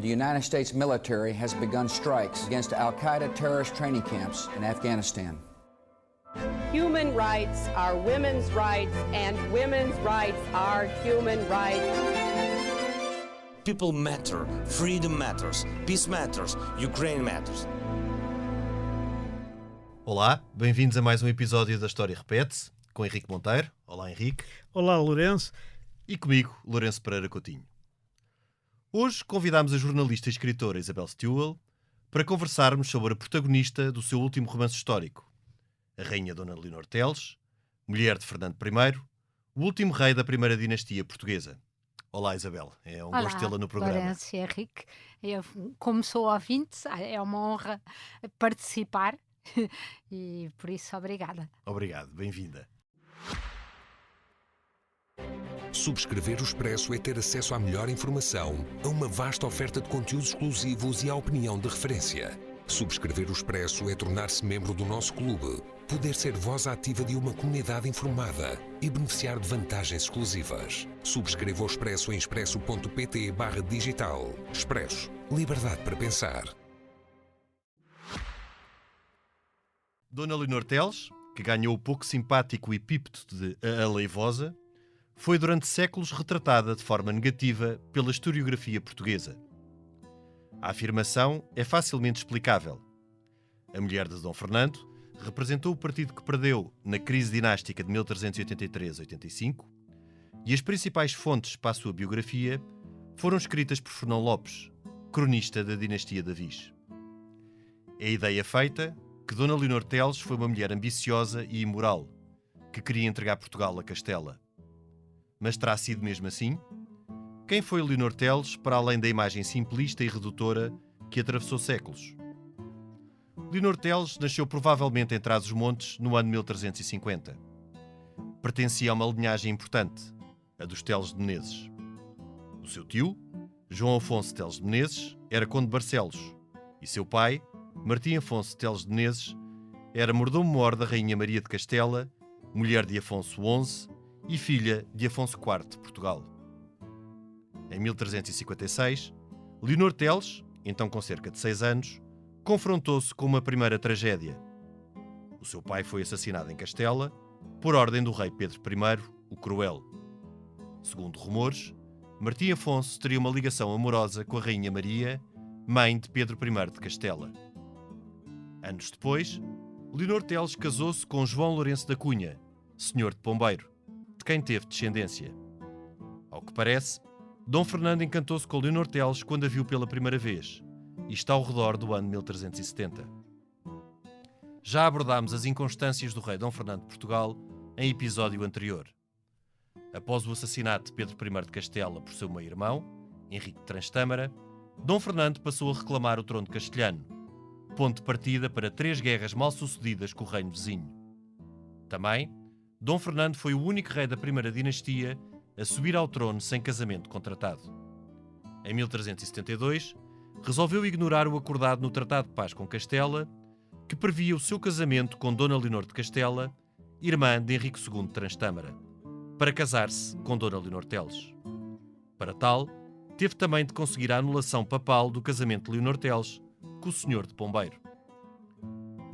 the United States military has begun strikes against Al-Qaeda terrorist training camps in Afghanistan. Human rights are women's rights, and women's rights are human rights. People matter, freedom matters, peace matters, Ukraine matters. Olá, bem-vindos a mais um episódio da História Repete-se, com Henrique Monteiro. Olá, Henrique. Olá, Lourenço. E comigo, Lourenço Pereira Coutinho. Hoje convidámos a jornalista e escritora Isabel Stewell para conversarmos sobre a protagonista do seu último romance histórico, a Rainha Dona Leonor Teles, mulher de Fernando I, o último rei da primeira dinastia portuguesa. Olá, Isabel. É um gosto tê-la no programa. Olá, Lourenço e Henrique. Como sou ouvinte, é uma honra participar e por isso, obrigada. Obrigado, bem-vinda. Subscrever o Expresso é ter acesso à melhor informação, a uma vasta oferta de conteúdos exclusivos e à opinião de referência. Subscrever o Expresso é tornar-se membro do nosso clube, poder ser voz ativa de uma comunidade informada e beneficiar de vantagens exclusivas. Subscreva o Expresso em expresso.pt/digital. Expresso. Liberdade para pensar. Dona Leonor Teles, que ganhou o pouco simpático epíteto de a Aleivosa, foi durante séculos retratada de forma negativa pela historiografia portuguesa. A afirmação é facilmente explicável. A mulher de Dom Fernando representou o partido que perdeu na crise dinástica de 1383-85 e as principais fontes para a sua biografia foram escritas por Fernão Lopes, cronista da dinastia de Avis. É a ideia feita que Dona Leonor Teles foi uma mulher ambiciosa e imoral, que queria entregar Portugal a Castela. Mas terá sido mesmo assim? Quem foi Leonor Teles para além da imagem simplista e redutora que atravessou séculos? Leonor Teles nasceu provavelmente em Trás-os-Montes no ano 1350. Pertencia a uma linhagem importante, a dos Teles de Menezes. O seu tio, João Afonso Teles de Menezes, era conde de Barcelos, e seu pai, Martim Afonso Teles de Menezes, era mordomo-mor da Rainha Maria de Castela, mulher de Afonso XI e filha de Afonso IV de Portugal. Em 1356, Leonor Teles, então com cerca de 6 anos, confrontou-se com uma primeira tragédia. O seu pai foi assassinado em Castela por ordem do rei Pedro I, o Cruel. Segundo rumores, Martim Afonso teria uma ligação amorosa com a Rainha Maria, mãe de Pedro I de Castela. Anos depois, Leonor Teles casou-se com João Lourenço da Cunha, senhor de Pombeiro, de quem teve descendência. Ao que parece, Dom Fernando encantou-se com Leonor Teles quando a viu pela primeira vez, e está ao redor do ano 1370. Já abordámos as inconstâncias do rei Dom Fernando de Portugal em episódio anterior. Após o assassinato de Pedro I de Castela por seu meio-irmão, Henrique de Trastâmara, Dom Fernando passou a reclamar o trono castelhano, ponto de partida para 3 guerras mal-sucedidas com o reino vizinho. Também, Dom Fernando foi o único rei da primeira dinastia a subir ao trono sem casamento contratado. Em 1372, resolveu ignorar o acordado no Tratado de Paz com Castela, que previa o seu casamento com Dona Leonor de Castela, irmã de Henrique II de Trastâmara, para casar-se com Dona Leonor Teles. Para tal, teve também de conseguir a anulação papal do casamento de Leonor Teles com o senhor de Pombeiro.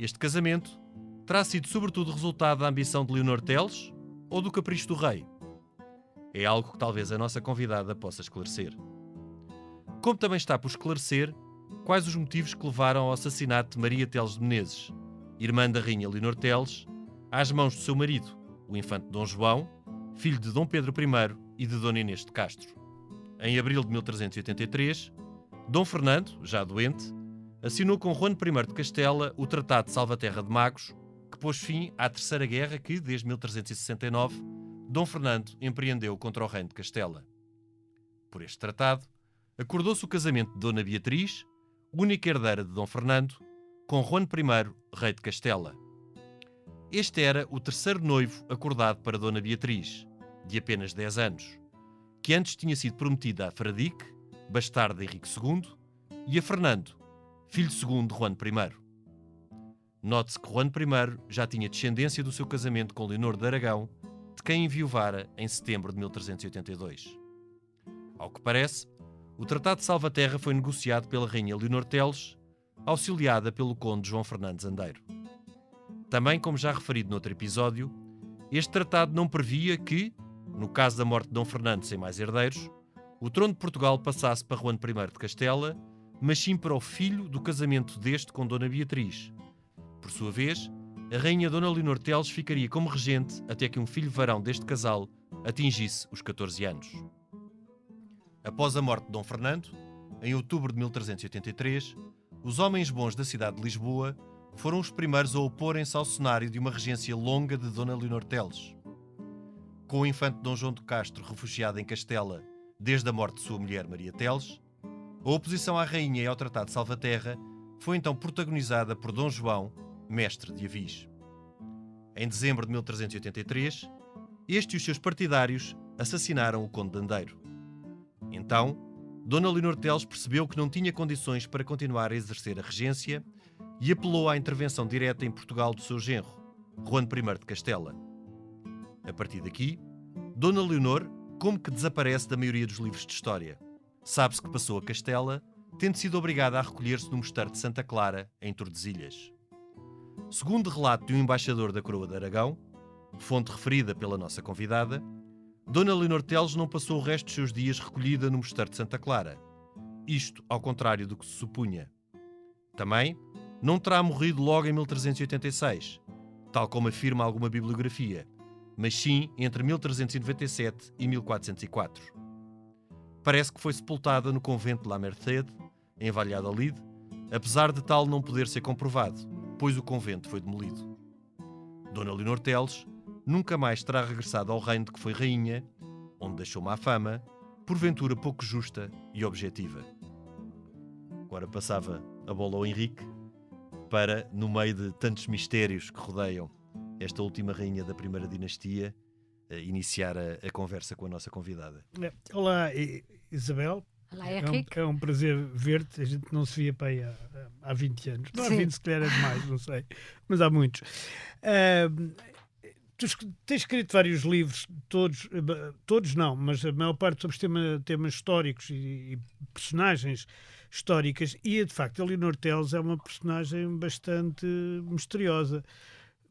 Este casamento terá sido sobretudo resultado da ambição de Leonor Teles ou do capricho do rei? É algo que talvez a nossa convidada possa esclarecer. Como também está por esclarecer quais os motivos que levaram ao assassinato de Maria Teles de Menezes, irmã da Rainha Leonor Teles, às mãos do seu marido, o infante Dom João, filho de Dom Pedro I e de Dona Inês de Castro. Em abril de 1383, Dom Fernando, já doente, assinou com Juan I de Castela o Tratado de Salvaterra de Magos, que pôs fim à Terceira Guerra que, desde 1369, Dom Fernando empreendeu contra o reino de Castela. Por este tratado, acordou-se o casamento de Dona Beatriz, única herdeira de Dom Fernando, com Juan I, rei de Castela. Este era o terceiro noivo acordado para Dona Beatriz, de apenas 10 anos, que antes tinha sido prometida a Fradique, bastardo de Henrique II, e a Fernando, filho segundo de Juan I. Note-se que Juan I já tinha descendência do seu casamento com Leonor de Aragão, de quem enviuvara em setembro de 1382. Ao que parece, o Tratado de Salvaterra foi negociado pela Rainha Leonor Teles, auxiliada pelo Conde João Fernandes Andeiro. Também, como já referido noutro episódio, este tratado não previa que, no caso da morte de Dom Fernando sem mais herdeiros, o trono de Portugal passasse para Juan I de Castela, mas sim para o filho do casamento deste com Dona Beatriz. Por sua vez, a Rainha Dona Leonor Teles ficaria como regente até que um filho varão deste casal atingisse os 14 anos. Após a morte de Dom Fernando, em outubro de 1383, os homens bons da cidade de Lisboa foram os primeiros a oporem-se ao cenário de uma regência longa de Dona Leonor Teles. Com o infante Dom João de Castro refugiado em Castela desde a morte de sua mulher Maria Teles, a oposição à rainha e ao Tratado de Salvaterra foi então protagonizada por Dom João, mestre de Avis. Em dezembro de 1383, este e os seus partidários assassinaram o Conde de Andeiro. Então, Dona Leonor Teles percebeu que não tinha condições para continuar a exercer a regência e apelou à intervenção direta em Portugal do seu genro, Juan I de Castela. A partir daqui, Dona Leonor como que desaparece da maioria dos livros de história. Sabe-se que passou a Castela, tendo sido obrigada a recolher-se no mosteiro de Santa Clara, em Tordesilhas. Segundo relato de um embaixador da Coroa de Aragão, fonte referida pela nossa convidada, Dona Leonor Teles não passou o resto dos seus dias recolhida no mosteiro de Santa Clara. Isto ao contrário do que se supunha. Também não terá morrido logo em 1386, tal como afirma alguma bibliografia, mas sim entre 1397 e 1404. Parece que foi sepultada no convento de La Merced, em Valladolid, apesar de tal não poder ser comprovado, pois o convento foi demolido. Dona Leonor Teles nunca mais terá regressado ao reino de que foi rainha, onde deixou má fama, porventura pouco justa e objetiva. Agora passava a bola ao Henrique para, no meio de tantos mistérios que rodeiam esta última rainha da primeira dinastia, iniciar a conversa com a nossa convidada. Olá, Isabel. Olá, Henrique. É um prazer ver-te. A gente não se via para aí há 20 anos. Não há 20, se calhar é demais, não sei. Mas há muitos. Tu tens escrito vários livros, todos não, mas a maior parte sobre temas históricos e personagens históricas. E, de facto, a Leonor Teles é uma personagem bastante misteriosa.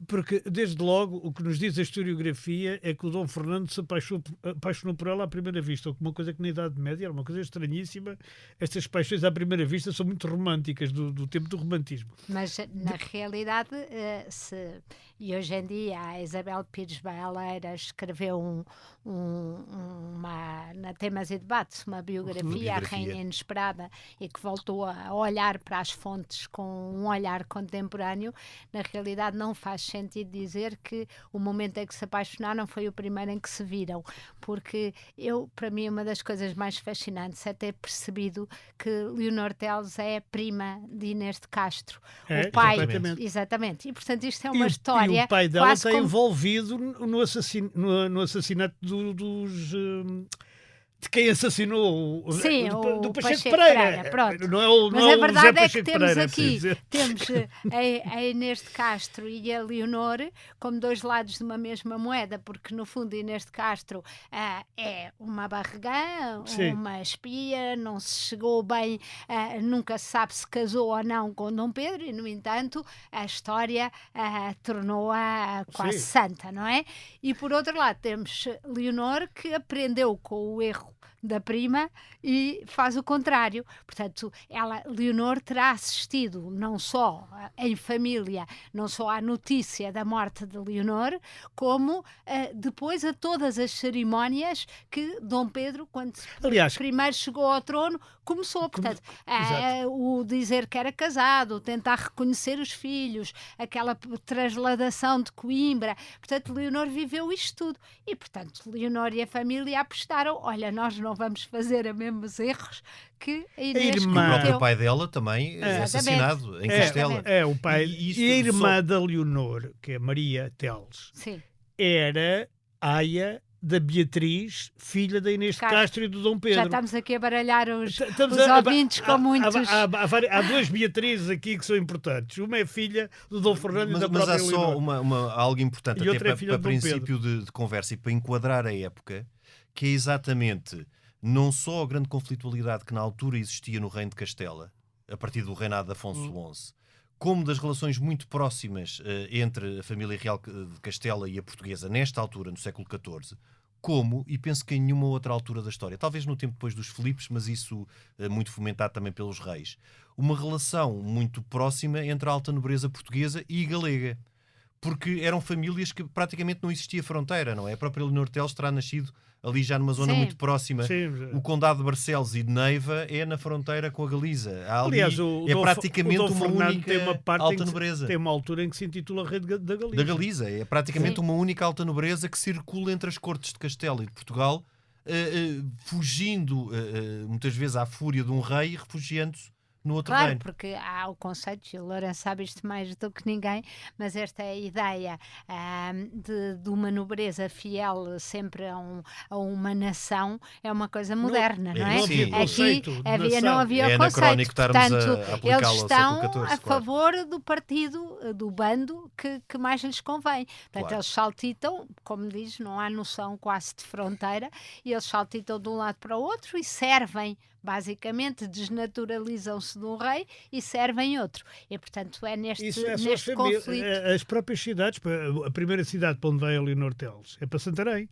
Porque, desde logo, o que nos diz a historiografia é que o Dom Fernando se apaixonou por ela à primeira vista, uma coisa que na Idade Média era uma coisa estranhíssima. Estas paixões à primeira vista são muito românticas, do tempo do romantismo. Mas, na realidade, e hoje em dia a Isabel Pires Baileira escreveu na Temas e Debates, uma biografia, A Rainha Inesperada, e que voltou a olhar para as fontes com um olhar contemporâneo. Na realidade, não faz sentido dizer que o momento em que se apaixonaram foi o primeiro em que se viram, porque para mim, uma das coisas mais fascinantes é ter percebido que Leonor Teles é prima de Inês de Castro. O pai, exatamente. E, portanto, isto é uma história. E o pai dela está envolvido no assassinato de quem assassinou do Pacheco Pereira. Pronto. Mas a verdade é que temos a Inês de Castro e a Leonor como dois lados de uma mesma moeda, porque no fundo Inês de Castro é uma barregã, uma espia, não se chegou bem, nunca se sabe se casou ou não com Dom Pedro, e no entanto a história tornou-a quase santa, não é? E por outro lado temos Leonor, que aprendeu com o erro da prima e faz o contrário. Portanto, Leonor terá assistido não só em família, não só à notícia da morte de Leonor, como depois a todas as cerimónias que Dom Pedro, quando primeiro chegou ao trono, começou. Portanto, o dizer que era casado, tentar reconhecer os filhos, aquela trasladação de Coimbra. Portanto, Leonor viveu isto tudo. E, portanto, Leonor e a família apostaram, olha, nós não vamos fazer os mesmos erros que a Inês O próprio pai dela também é assassinado em Castela. O pai. E a irmã da Leonor, que é Maria Teles, era aia da Beatriz, filha da Inês de Castro e do Dom Pedro. Já estamos aqui a baralhar os ouvintes com muitos... Há duas Beatrizes aqui que são importantes. Uma é filha do Dom Fernando e da própria Leonor. Mas há só algo importante, e até para princípio de conversa e para enquadrar a época, que é exatamente não só a grande conflitualidade que na altura existia no Reino de Castela, a partir do reinado de Afonso XI, como das relações muito próximas entre a família real de Castela e a portuguesa nesta altura, no século XIV, como, e penso que em nenhuma outra altura da história, talvez no tempo depois dos Filipes, mas isso muito fomentado também pelos reis, uma relação muito próxima entre a alta nobreza portuguesa e galega. Porque eram famílias que praticamente não existia fronteira, não é? A própria Leonor Teles terá nascido ali já numa zona muito próxima. O Condado de Barcelos e de Neiva é na fronteira com a Galiza. Aliás, praticamente uma única alta nobreza. Tem uma altura em que se intitula Rei da Galiza. Da Galiza. É praticamente uma única alta nobreza que circula entre as cortes de Castela e de Portugal, fugindo muitas vezes à fúria de um rei e refugiando-se no outro reino. Claro, porque há o conceito, e o Lourenço sabe isto mais do que ninguém, mas esta é a ideia de uma nobreza fiel sempre a uma nação é uma coisa moderna, não é? Aqui não havia o conceito. Portanto, eles estão a favor do partido, do bando que mais lhes convém. Portanto, eles saltitam, como diz, não há noção quase de fronteira, e eles saltitam de um lado para o outro e servem, basicamente, desnaturalizam-se de um rei e servem outro. E, portanto, é neste conflito. As próprias cidades, a primeira cidade para onde vai a Leonor Teles é para Santarém.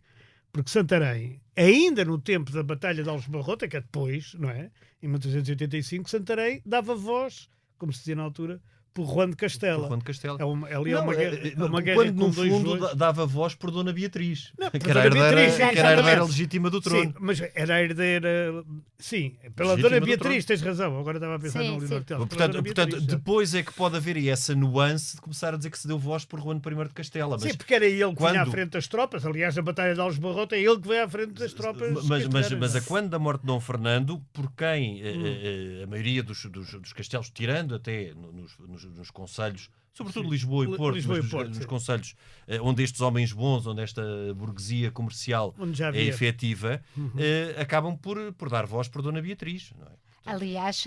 Porque Santarém, ainda no tempo da Batalha de Aljubarrota, que é depois, não é? Em 1385, Santarém dava voz, como se dizia na altura, por Juan de Castela. Juan de Castela. É uma guerra quando, no com dois fundo, dava voz por Dona Beatriz, que era a herdeira legítima do trono. Sim, mas era a herdeira... Sim, pela Dona Beatriz, tens razão. Agora estava a pensar no Leonor Teles. Portanto, depois é que pode haver essa nuance de começar a dizer que se deu voz por Juan I de Castela. Mas sim, porque era ele que vinha à frente das tropas. Aliás, a Batalha de Aljubarrota é ele que veio à frente das tropas. Mas a quando da morte de Dom Fernando, por quem a maioria dos castelos, tirando até nos concelhos, sobretudo Lisboa e Porto, nos concelhos onde estes homens bons, onde esta burguesia comercial é efetiva, acabam por dar voz por Dona Beatriz, não é? Aliás,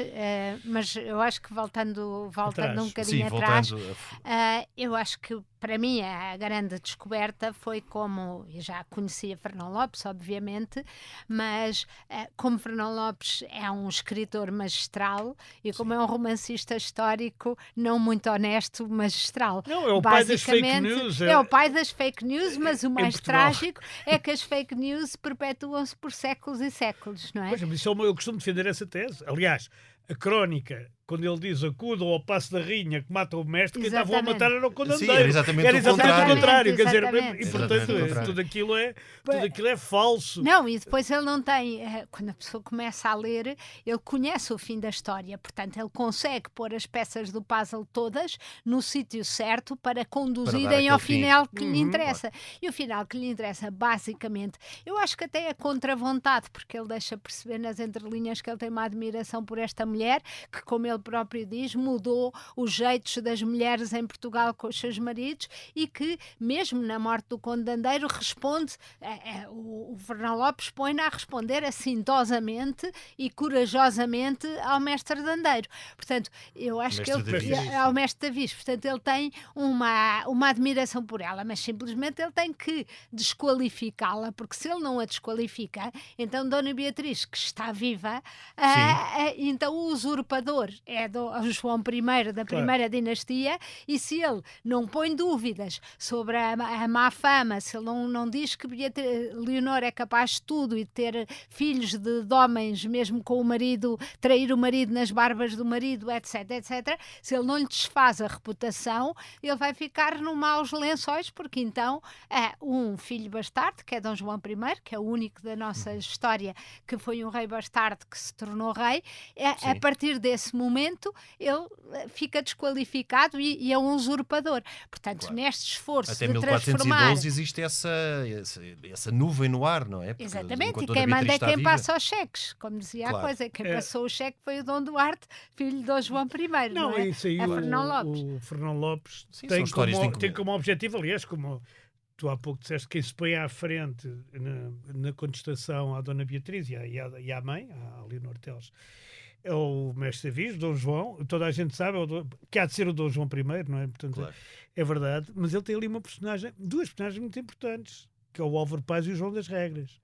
mas eu acho que voltando um bocadinho atrás, eu acho que para mim a grande descoberta foi como, eu já conhecia Fernão Lopes, obviamente, mas como Fernão Lopes é um escritor magistral e como é um romancista histórico não muito honesto, magistral. Não, é o pai das fake news. É o pai das fake news, mas o mais trágico é que as fake news perpetuam-se por séculos e séculos, não é? Pois, mas eu costumo defender essa tese. Aliás, a crónica, quando ele diz acudam ao passo da rainha que mata o mestre, quem estavam a matar era o condandeiro. Sim, era exatamente o contrário. Quer dizer, e portanto, tudo aquilo é falso. Não, e depois ele não tem... Quando a pessoa começa a ler, ele conhece o fim da história. Portanto, ele consegue pôr as peças do puzzle todas no sítio certo para conduzirem ao final que lhe interessa. E o final que lhe interessa, basicamente, eu acho que até é contra vontade, porque ele deixa perceber nas entrelinhas que ele tem uma admiração por esta mulher, que, como ele próprio diz, mudou os jeitos das mulheres em Portugal com os seus maridos e que, mesmo na morte do condandeiro, responde, o Fernão Lopes põe-na a responder assintosamente e corajosamente ao mestre dandeiro. Portanto, eu acho que ele... Ao mestre Davis. Portanto, ele tem uma admiração por ela, mas simplesmente ele tem que desqualificá-la, porque se ele não a desqualifica, então Dona Beatriz, que está viva, então o usurpador é João I da primeira dinastia, e se ele não põe dúvidas sobre a má fama, se ele não diz que Leonor é capaz de tudo e de ter filhos de homens, mesmo com o marido, trair o marido nas barbas do marido, etc, etc, se ele não lhe desfaz a reputação, ele vai ficar num maus lençóis, porque então um filho bastardo, que é Dom João I, que é o único da nossa história que foi um rei bastardo que se tornou rei, a partir desse momento ele fica desqualificado e é um usurpador. Portanto, neste esforço até de 1412 transformar... existe essa nuvem no ar, não é? Porque exatamente, e quem manda é quem passa os cheques, como dizia a coisa. Quem passou o cheque foi o Dom Duarte, filho de Dom João I, não é? Isso aí, Fernão Lopes. O Fernão Lopes tem como objetivo, aliás, como tu há pouco disseste, quem se põe à frente na contestação à Dona Beatriz e à mãe, à Leonor Teles, é o mestre Davis, Dom João. Toda a gente sabe que há de ser o Dom João I, não é? Portanto, é verdade. Mas ele tem ali duas personagens muito importantes, que é o Álvaro Paz e o João das Regras.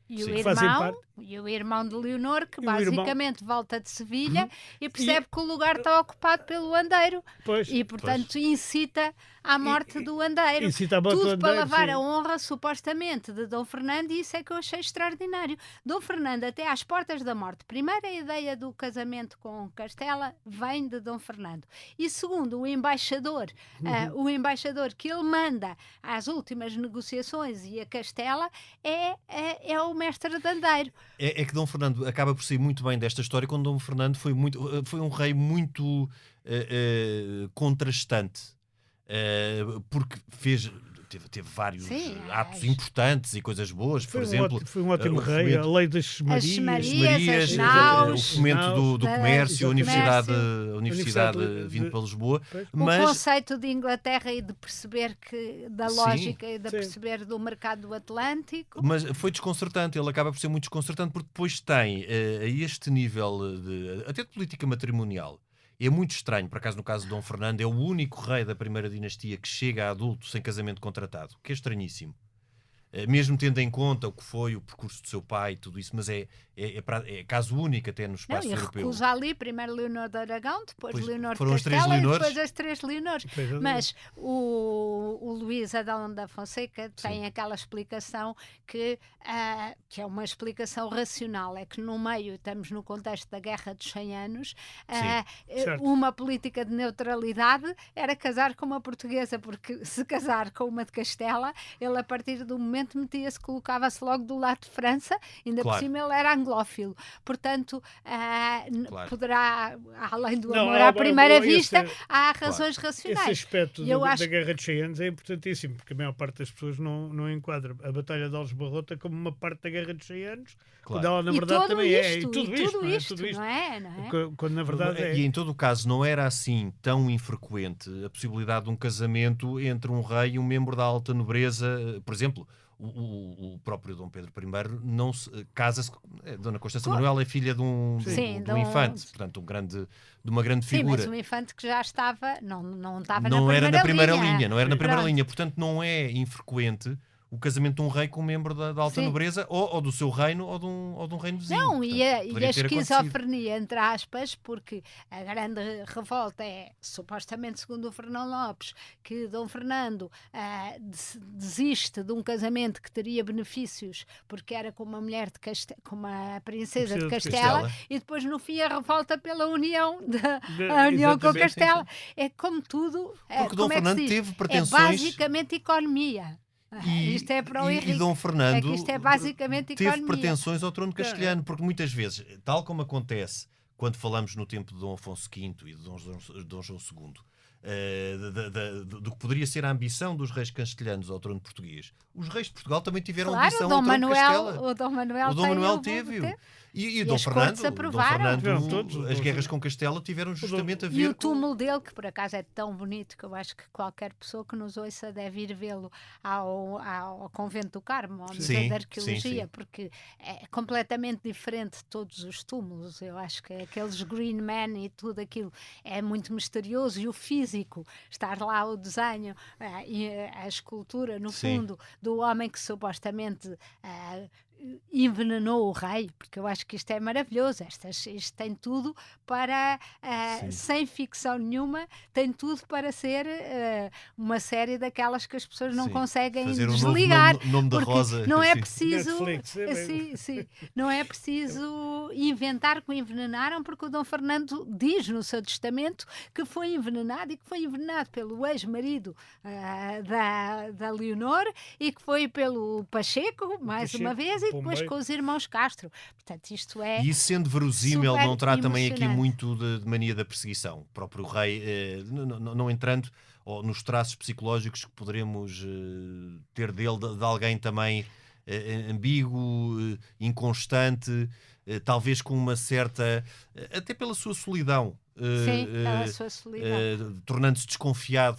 E Sim. o Fazem irmão, parte. e o irmão de Leonor, que E o irmão. basicamente volta de Sevilha e percebe que o lugar está ocupado pelo andeiro. Pois. E, portanto, incita à morte do andeiro. Incita à morte do Tudo para andeiro, lavar sim. a honra, supostamente, de Dom Fernando, e isso é que eu achei extraordinário. Dom Fernando, até às portas da morte, primeiro, a ideia do casamento com Castela vem de Dom Fernando. E segundo, o embaixador que ele manda às últimas negociações e a Castela é o mestre de andeiro. É que Dom Fernando acaba por sair muito bem desta história quando Dom Fernando foi um rei muito contrastante, porque teve vários Sim, atos importantes e coisas boas, por exemplo. Foi um ótimo o rei, fomento- a lei das Marias. Marias, as o naus, fomento do comércio, a universidade, Universidade vindo para Lisboa, Pois. o mas conceito de Inglaterra e de perceber da Sim. lógica e de Sim. perceber do mercado do Atlântico. Mas foi desconcertante, ele acaba por ser muito desconcertante porque depois tem a este nível até de política matrimonial. É muito estranho, por acaso no caso de Dom Fernando, é o único rei da primeira dinastia que chega a adulto sem casamento contratado, que é estranhíssimo. Mesmo tendo em conta o que foi o percurso do seu pai e tudo isso, mas é caso único até no Não, espaço e europeu. recusa ali primeiro Leonor de Aragão, depois Pois, Leonor de foram as três Castela e Leonores. depois as 3 Leonores. Pois, Mas o Luís Adão da Fonseca tem aquela explicação que é uma explicação racional, é que no meio, estamos no contexto da Guerra dos 100 Anos, certo. uma política de neutralidade era casar com uma portuguesa, porque se casar com uma de Castela, ele a partir do momento colocava-se logo do lado de França, ainda Claro. por cima ele era anglófilo. Portanto, Claro. poderá, além do Não, amor à primeira esse- vista, há razões Esse racionais. aspecto E eu da acho Guerra de 100 Anos é importantíssimo, porque a maior parte das pessoas não enquadra a Batalha de Alves Barrota como uma parte da Guerra de 100 Anos, Claro. quando ela, na E verdade, todo também é. isto, E tudo isto, não é? Tudo isto. não é? Não é? Quando, na verdade, é. E em todo o caso não era assim tão infrequente a possibilidade de um casamento entre um rei e um membro da alta nobreza. Por exemplo, o próprio Dom Pedro I não casa-se. Dona Constança Manuel é filha de um infante, portanto, de uma grande Sim, figura. mas um infante que já estava, não estava Não na era na primeira linha. linha, não era na primeira Pronto. linha. Portanto, não é infrequente o casamento de um rei com um membro da alta Sim. nobreza ou do seu reino ou de um reino vizinho. Não, Portanto, e a poderia ter acontecido. esquizofrenia, entre aspas, porque a grande revolta é, supostamente, segundo o Fernão Lopes, que Dom Fernando desiste de um casamento que teria benefícios, porque era com uma mulher com uma princesa de Princesa de Castela, Castela. e depois, no fim, a revolta pela união, De- a união com exatamente, Castela. É como tudo, Porque Dom como é que se Fernando diz? teve É pretensões. basicamente economia. Isto é para o e Henrique. Dom Fernando É que isto é basicamente teve economia. pretensões ao trono castelhano, porque muitas vezes, tal como acontece quando falamos no tempo de Dom Afonso V e de Dom João II, do que poderia ser a ambição dos reis castelhanos ao trono português, os reis de Portugal também tiveram Claro, ambição o Dom ao trono de Manuel, Castela. o Dom Manuel, O Dom Manuel teve. E Dom as cortes Fernando, aprovaram. Tiveram todos, as guerras com Castela tiveram justamente a ver E o com... túmulo dele, que por acaso é tão bonito que eu acho que qualquer pessoa que nos ouça deve ir vê-lo ao Convento do Carmo, ao Museu Sim, de Arqueologia, sim, sim. porque é completamente diferente de todos os túmulos. Eu acho que aqueles Green Man e tudo aquilo é muito misterioso, e o físico, estar lá o desenho e a escultura, no Sim. fundo, do homem que supostamente envenenou o rei, porque eu acho que isto é maravilhoso. Isto tem tudo para, sem ficção nenhuma, tem tudo para ser uma série daquelas que as pessoas não Sim. conseguem Fazer um novo desligar. nome da porque Rosa. não é Sim. preciso, Netflix, é mesmo. sim, não é preciso inventar que o envenenaram, porque o Dom Fernando diz no seu testamento que foi envenenado, e que foi envenenado pelo ex-marido da Leonor, e que foi pelo Pacheco, mais Pacheco, uma vez, e depois Pombeiro. com os irmãos Castro. Portanto, isto é... E isso sendo verosímil, super não terá também aqui emocionante. muito de mania da perseguição. O próprio rei, não entrando nos traços psicológicos que poderemos ter dele, de alguém também ambíguo, inconstante, talvez com uma certa... até pela sua solidão. Sim, pela sua solidão. Tornando-se desconfiado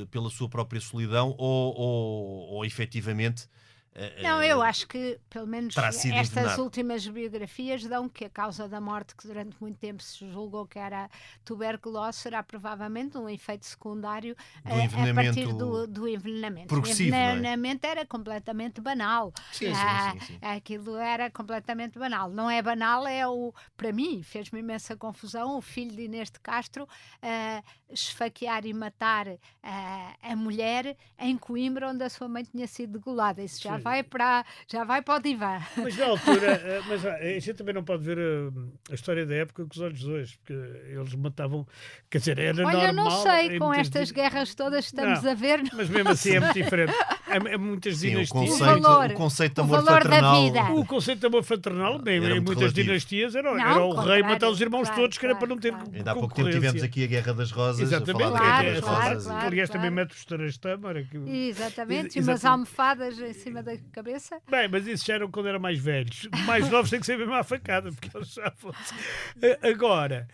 pela sua própria solidão ou efetivamente Não, eu acho que, pelo menos, terá sido estas envenenado. últimas biografias dão que a causa da morte, que durante muito tempo se julgou que era tuberculose, será provavelmente um efeito secundário Do a envenenamento partir do envenenamento. progressivo, O não é? envenenamento era completamente banal. Sim. Aquilo era completamente banal. Não é banal, para mim, fez-me imensa confusão o filho de Inês de Castro esfaquear e matar a mulher em Coimbra, onde a sua mãe tinha sido degolada. Isso já vai para o divã. Mas na altura, a gente também não pode ver a história da época com os olhos de hoje, porque eles matavam, quer dizer, era normal. Olha, não sei, em com muitas estas guerras todas que estamos Não, a ver. Mas mesmo assim é muito diferente. É muitas Sim, dinastias. valor, o conceito de o amor valor da fraternal. vida. O conceito de amor fraternal, bem, Era em muito muitas relativo. dinastias, era Não, o rei contrário, matar os irmãos claro, todos, que era para não ter claro. Ainda há pouco tempo concorrência. tivemos aqui a Guerra das Rosas. Exatamente, a falar Claro, da Guerra das claro, Rosas. claro. Aliás, também mete os tareias de tâmara. Exatamente, e Exatamente. umas almofadas em cima da cabeça. Bem, mas isso já eram quando eram mais velhos. Mais novos têm que ser mesmo à facada, porque eles já fossem. Agora,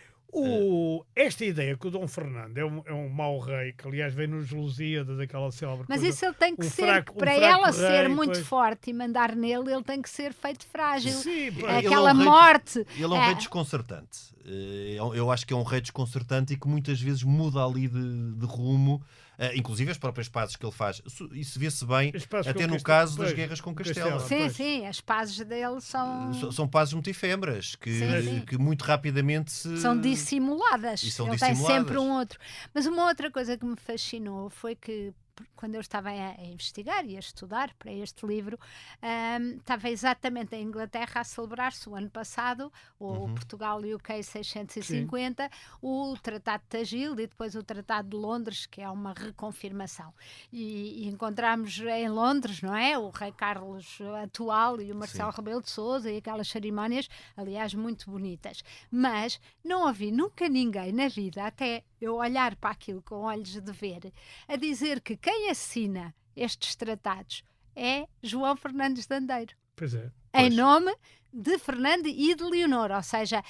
esta ideia que o Dom Fernando é um mau rei, que aliás vem nos Lusíadas, aquela célebre Mas coisa, isso ele tem que um ser, fraco- um para fraco ela rei, ser muito pois. forte e mandar nele, ele tem que ser feito frágil. Sim, pá, Ele Aquela é um rei- morte. Ele é um rei desconcertante. Eu acho que é um rei desconcertante e que muitas vezes muda ali de rumo, inclusive as próprias pazes que ele faz. Isso vê-se bem, As pazes até com no Castela, caso das pois, guerras com Castela. Castela. Sim, Pois. sim, as pazes dele São pazes muito efêmeras, Sim. que muito rapidamente são dissimuladas. E são Ele tem dissimuladas. sempre um outro. Mas uma outra coisa que me fascinou foi que quando eu estava a investigar e a estudar para este livro, estava exatamente em Inglaterra a celebrar-se o ano passado, o Portugal e UK 650, o Tratado de Tagil e depois o Tratado de Londres, que é uma reconfirmação. E encontramos em Londres, não é? O rei Carlos atual e o Marcelo Rebelo de Sousa e aquelas cerimónias, aliás, muito bonitas. Mas não ouvi nunca ninguém na vida, até eu olhar para aquilo com olhos de ver, a dizer que quem assina estes tratados é João Fernandes de Andeiro. Pois é. Em nome de Fernando e de Leonor, ou seja,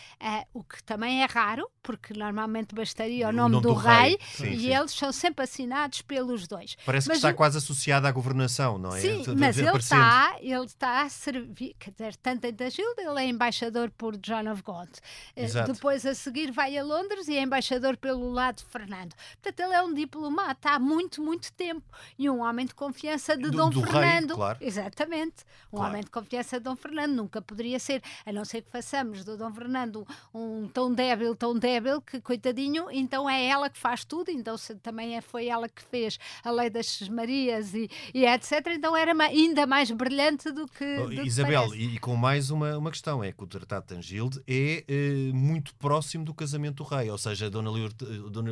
o que também é raro, porque normalmente bastaria o nome do rei, Sim, e sim. eles são sempre assinados pelos dois. Parece que Mas está o- quase associado à governação, não é? Sim, De- mas aparecendo. ele está a servir, quer dizer, tanto em Tagilde, ele é embaixador por John of God. Exato. Depois a seguir vai a Londres e é embaixador pelo lado de Fernando. Portanto, ele é um diplomata há muito, muito tempo e um homem de confiança de Dom Do rei, Fernando. claro. Exatamente. Um Claro. homem de confiança de Dom Fernando. Nunca poderia ser, a não ser que façamos do Dom Fernando um tão débil, que, coitadinho, então é ela que faz tudo, então também foi ela que fez a lei das Marias e etc. Então era ainda mais brilhante do que. do que Isabel, parece. e com mais uma questão, é que o Tratado de Tangilde é muito próximo do casamento do rei, ou seja, a Dona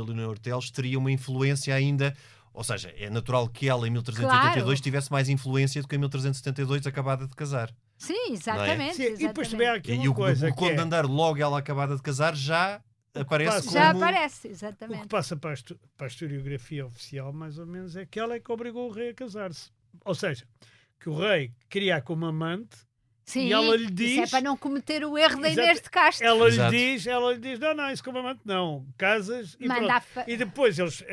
Leonor Teles teria uma influência ainda, ou seja, é natural que ela em 1382 Claro. tivesse mais influência do que em 1372 acabada de casar. Sim, exatamente. Sim, e depois também há aqui E uma coisa o que Conde de é, Andeiro, logo ela acabada de casar, já aparece passa- como... Já aparece, o exatamente. que passa para a historiografia oficial, mais ou menos, é que ela é que obrigou o rei a casar-se. Ou seja, que o rei queria como amante, Sim, e ela lhe isso diz- é para não cometer o erro da Exato. Inês de Castro. ela Exato. lhe diz, não, isso como amante não, casas e Manda pronto. a fa- E depois eles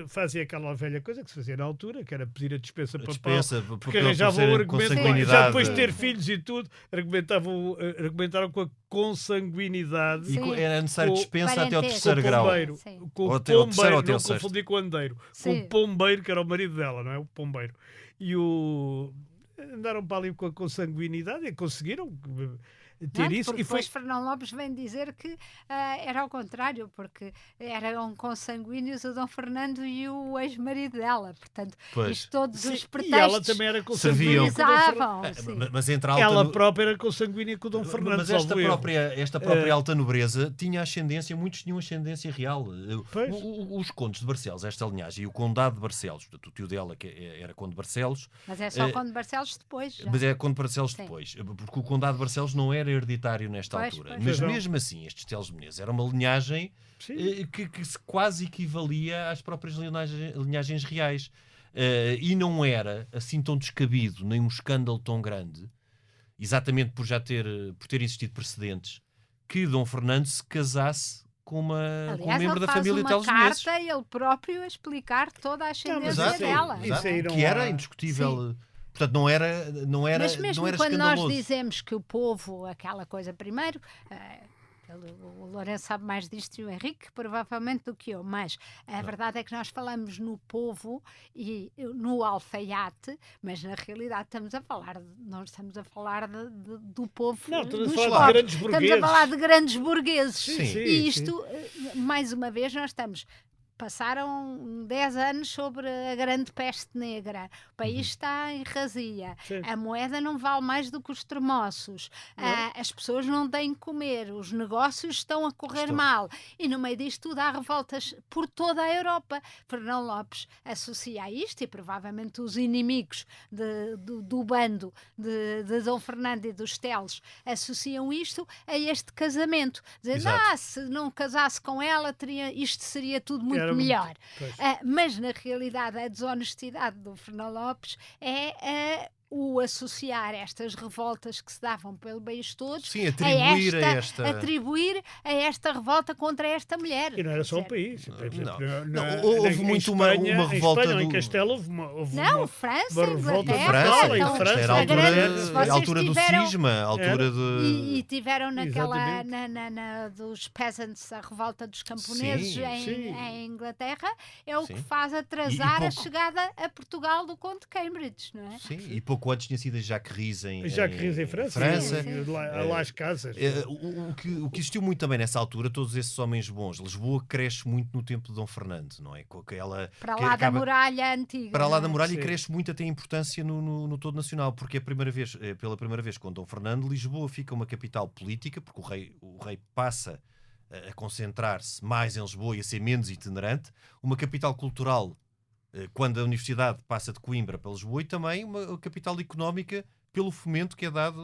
fazem aquela velha coisa que se fazia na altura, que era pedir a dispensa A papal, dispensa, porque arranjavam o argumento, já depois de ter filhos e tudo, argumentaram com a consanguinidade. E Sim. era necessário O dispensa até ao parentesco. terceiro grau. Pombeiro, Sim. com Ou o até ao terceiro pombeiro, ou até ao não sexto. confundir com o andeiro, com Sim. o pombeiro, que era o marido dela, não é? O pombeiro. E andaram para ali com a consanguinidade e conseguiram ter Não, isso. porque E foi depois Fernão Lopes vem dizer que era ao contrário, porque eram consanguíneos o Dom Fernando e o ex-marido dela. Portanto, Pois. isto todos Sim, os e pretextos ela também era consanguínea com o Dom Fernando. utilizavam. sim. Mas entre a alta Ela no- própria era consanguínea com o Dom Fernando. Mas esta salvo erro. própria alta nobreza tinha ascendência, muitos tinham ascendência real. Pois. Os condes de Barcelos, esta linhagem, e o condado de Barcelos, portanto, o tio dela que era conde de Barcelos, Mas é só quando Barcelos depois. Já. mas é conde de Barcelos Sim. depois, porque o condado de Barcelos não era hereditário nesta Pois, altura. pois. Mas Pois não. mesmo assim, estes Teles Menezes era uma linhagem Sim. que se quase equivalia às próprias linhagens reais. E não era assim tão descabido, nem um escândalo tão grande, exatamente por ter existido precedentes, que Dom Fernando se casasse com um Aliás, membro ele da faz família uma Teles Menezes. carta ele próprio a explicar toda a mas ascendência exato, dela. isso aí não que era há- indiscutível. Portanto, não era Mas mesmo não era quando escandaloso. nós dizemos que o povo, aquela coisa primeiro, o Lourenço sabe mais disto e o Henrique provavelmente do que eu, mas a verdade é que nós falamos no povo e no alfaiate, mas na realidade não estamos a falar do povo Não, estamos a dos falar de pobres. grandes Estamos a burgueses. falar de grandes burgueses. Sim. E isto, mais uma vez, passaram 10 anos sobre a grande peste negra. O país está em razia. Sim. A moeda não vale mais do que os termossos. As pessoas não têm que comer. Os negócios estão a correr mal. E no meio disto tudo há revoltas por toda a Europa. Fernão Lopes associa a isto, e provavelmente os inimigos do bando de Dom Fernando e dos Teles associam isto a este casamento. Dizendo, Exato. se não casasse com ela, isto seria tudo muito Era melhor. Pois. Mas na realidade a desonestidade do Fernão Lopes é o associar estas revoltas que se davam pelo país todo Sim, atribuir atribuir a esta revolta contra esta mulher. E não era só o Quer dizer, país. Não, houve muito uma revolta Em do- Castelo houve uma França, uma revolta Inglaterra, brutal em então, França. Era a a altura, grande- se a vocês altura do tiveram- cisma, a altura de... E tiveram naquela Exatamente. dos peasants, a revolta dos camponeses Sim, em Inglaterra, é o Sim. que faz atrasar E a pouco- chegada a Portugal do Conde de Cambridge, não é? Sim, e pouco antes tinha sido a Jacques Riz em França. Sim, Sim, lá as casas. O que existiu muito também nessa altura, todos esses homens bons. Lisboa cresce muito no tempo de Dom Fernando, não é? Para lá da muralha antiga. Para lá não da é? muralha, e Sim. cresce muito até a importância no todo nacional, porque pela primeira vez com Dom Fernando, Lisboa fica uma capital política, porque o rei passa a concentrar-se mais em Lisboa e a ser menos itinerante, uma capital cultural quando a universidade passa de Coimbra para Lisboa, e também uma capital económica pelo fomento que é dado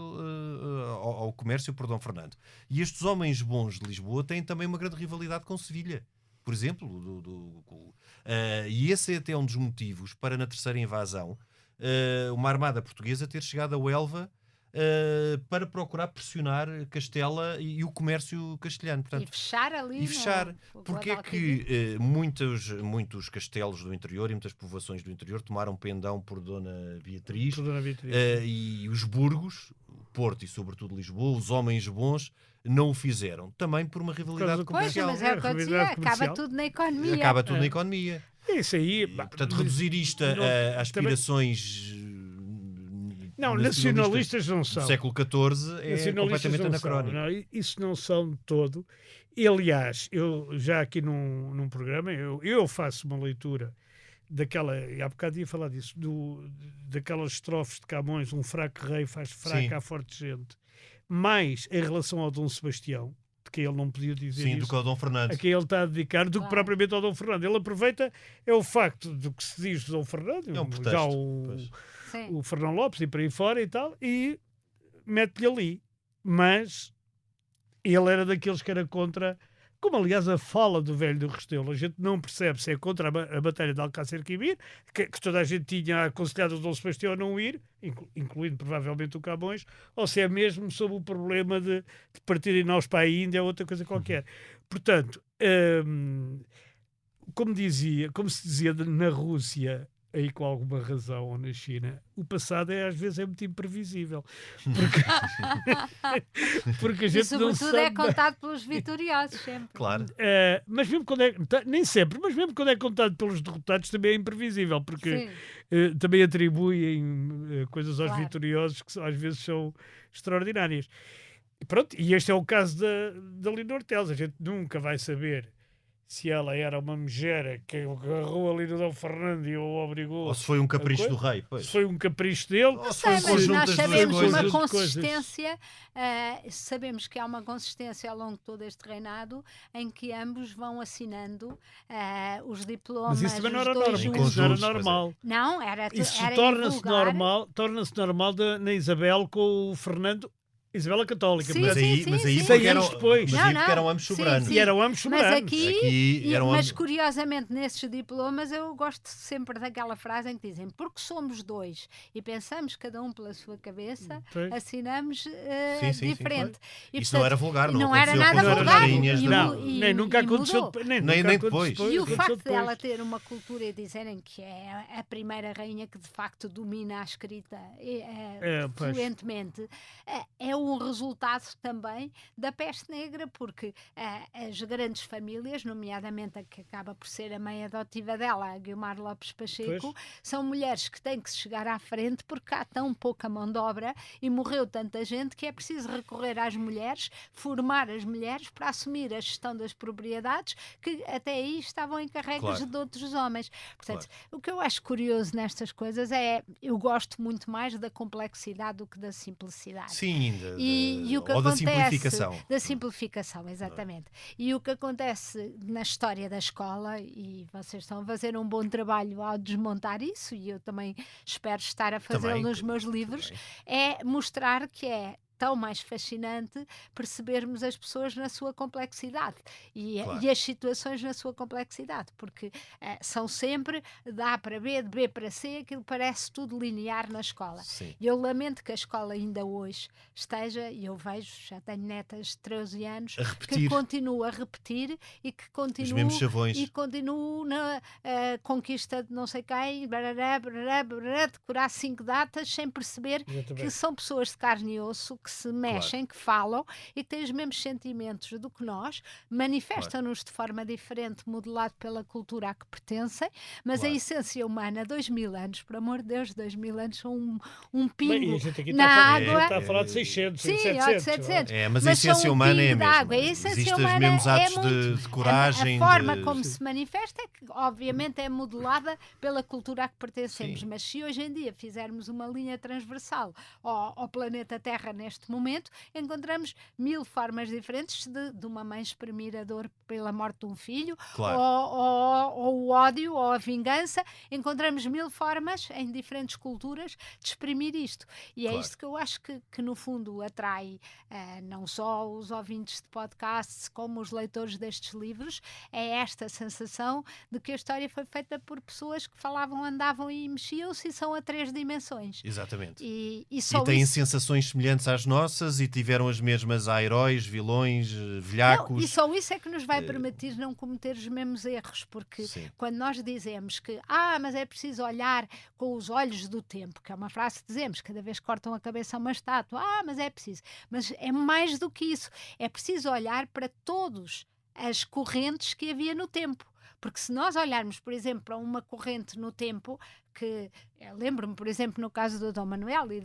ao comércio por Dom Fernando. E estes homens bons de Lisboa têm também uma grande rivalidade com Sevilha, por exemplo. E esse é até um dos motivos para, na terceira invasão, uma armada portuguesa ter chegado a Huelva para procurar pressionar Castela e o comércio castelhano. Portanto, E fechar ali. e fechar. no Porque é Guadalquivir. que muitos castelos do interior e muitas povoações do interior tomaram pendão por Dona Beatriz, Por Dona Beatriz. e os burgos, Porto e sobretudo Lisboa, os homens bons, não o fizeram. Também por uma rivalidade do Pois, comercial. mas é o que eu dizia, rivalidade acaba comercial. tudo na economia. Acaba tudo na economia. Isso aí. E, portanto, reduzir isto a aspirações Não, nacionalistas não do são. século XIV é Nacionalistas completamente não anacrónico. são, não, isso não são de todo. E, aliás, eu já aqui num programa, eu faço uma leitura daquela, e há bocado ia falar disso, daquelas estrofes de Camões, um fraco rei faz fraca a forte gente, mais em relação ao Dom Sebastião, de que ele não podia dizer Sim, isso, do que o Dom Fernando. a quem ele está a dedicar, do que Claro. propriamente ao Dom Fernando. Ele aproveita, é o facto do que se diz de Dom Fernando, É um pretexto, já pois. Sim. o Fernão Lopes e por aí fora e tal, e mete-lhe ali. Mas ele era daqueles que era contra, como aliás a fala do velho do Restelo, a gente não percebe se é contra a Batalha de Alcácer Quibir, que toda a gente tinha aconselhado o Dom Sebastião a não ir, incluindo provavelmente o Camões, ou se é mesmo sobre o problema de partirem nós para a Índia ou outra coisa qualquer. Portanto, como se dizia na Rússia, aí com alguma razão, ou na China, o passado às vezes é muito imprevisível. Porque a E gente não sobretudo sabe... é contado pelos vitoriosos sempre. Claro. mas mesmo quando nem sempre, mas mesmo quando é contado pelos derrotados também é imprevisível, porque Sim. também atribuem coisas aos Claro. vitoriosos que às vezes são extraordinárias. E pronto, e este é o caso da Leonor Teles. A gente nunca vai saber se ela era uma megera que agarrou ali no Dom Fernando e o obrigou. Ou se foi um capricho a do coisa, rei. Pois. se foi um capricho dele. Ou se Sei, foi um mas conjunto nós das duas sabemos coisas. uma Conjunto de coisas. consistência, sabemos que há uma consistência ao longo de todo este reinado em que ambos vão assinando os diplomas. Mas isso também não era os dois normal. juntos. Isso não era Conjuntos, pois é. normal. Não, era Isso era torna-se invulgar. normal na Isabel com o Fernando Isabela Católica. Sim, mas Mas aí, sim, mas aí sim, porque sim. eram, Depois. mas Não, aí porque não. eram ambos Sim, soberanos. sim. E eram ambos Mas soberanos. Aqui eram mas ambos- curiosamente nesses diplomas eu gosto sempre daquela frase em que dizem porque somos dois e pensamos cada um pela sua cabeça, Pois. assinamos Sim, sim, diferente. E, Isso não era vulgar, não era aconteceu nada com as outras vulgar. rainhas e, da- Não, mu- e- nem nunca e aconteceu mudou. depois. Nem nunca depois. aconteceu E o aconteceu facto depois. dela ter uma cultura e dizerem que é a primeira rainha que de facto domina a escrita Pois. fluentemente é um resultado também da peste negra, porque as grandes famílias, nomeadamente a que acaba por ser a mãe adotiva dela, a Guiomar Lopes Pacheco, Pois. são mulheres que têm que se chegar à frente porque há tão pouca mão de obra e morreu tanta gente que é preciso recorrer às mulheres, formar as mulheres para assumir a gestão das propriedades que até aí estavam encarregues Claro. de outros homens. Portanto, Claro. o que eu acho curioso nestas coisas é eu gosto muito mais da complexidade do que da simplicidade. Sim, E o que ou da acontece, simplificação. Da simplificação, exatamente. E o que acontece na história da escola, e vocês estão a fazer um bom trabalho ao desmontar isso, e eu também espero estar a fazê-lo Também, nos meus livros, também. é mostrar que é tão mais fascinante percebermos as pessoas na sua complexidade Claro. e as situações na sua complexidade, porque são sempre de A para B, de B para C, aquilo parece tudo linear na escola. Sim. E eu lamento que a escola ainda hoje esteja, e eu vejo, já tenho netas de 13 anos, A que repetir. continua a repetir e que Os continua mesmos chavões. e continuo na conquista de não sei quem, barará, barará, barará, decorar 5 datas sem perceber Exatamente. que são pessoas de carne e osso que se mexem, que falam e que têm os mesmos sentimentos do que nós, manifestam-nos de forma diferente, modelado pela cultura a que pertencem, mas Claro. a essência humana, 2000 anos, por amor de Deus, 2000 anos são um Bem, e pingo a gente aqui na água. está a falar de 600, Sim, 700. ó, de 700. É, mas a são essência humana é a pingo de mesma. água. A essência Existem os humana mesmos é atos muito. de coragem. A forma de- como se manifesta é que, obviamente, é modelada pela cultura a que pertencemos. Sim. Mas se hoje em dia fizermos uma linha transversal ao planeta Terra neste momento, encontramos 1000 formas diferentes de uma mãe exprimir a dor pela morte de um filho, Claro. ou o ódio, ou a vingança. Encontramos 1000 formas em diferentes culturas de exprimir isto. E é Claro. isto que eu acho que no fundo atrai não só os ouvintes de podcasts como os leitores destes livros, é esta sensação de que a história foi feita por pessoas que falavam, andavam e mexiam-se e são a 3 dimensões. Exatamente. E só E têm isso... sensações semelhantes às nossas e tiveram as mesmas a heróis, vilões, velhacos. Não, e só isso é que nos vai permitir não cometer os mesmos erros, porque Sim. quando nós dizemos que mas é preciso olhar com os olhos do tempo, que é uma frase que dizemos, cada vez que cortam a cabeça a uma estátua, mas é preciso. Mas é mais do que isso, é preciso olhar para todas as correntes que havia no tempo. Porque se nós olharmos, por exemplo, para uma corrente no tempo, que lembro-me, por exemplo, no caso do Dom Manuel e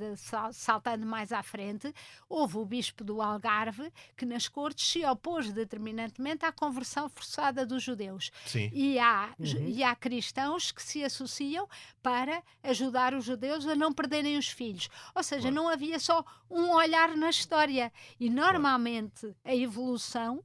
saltando mais à frente, houve o bispo do Algarve que nas cortes se opôs determinantemente à conversão forçada dos judeus. Sim. E há cristãos que se associam para ajudar os judeus a não perderem os filhos. Ou seja, Claro. não havia só um olhar na história. E normalmente a evolução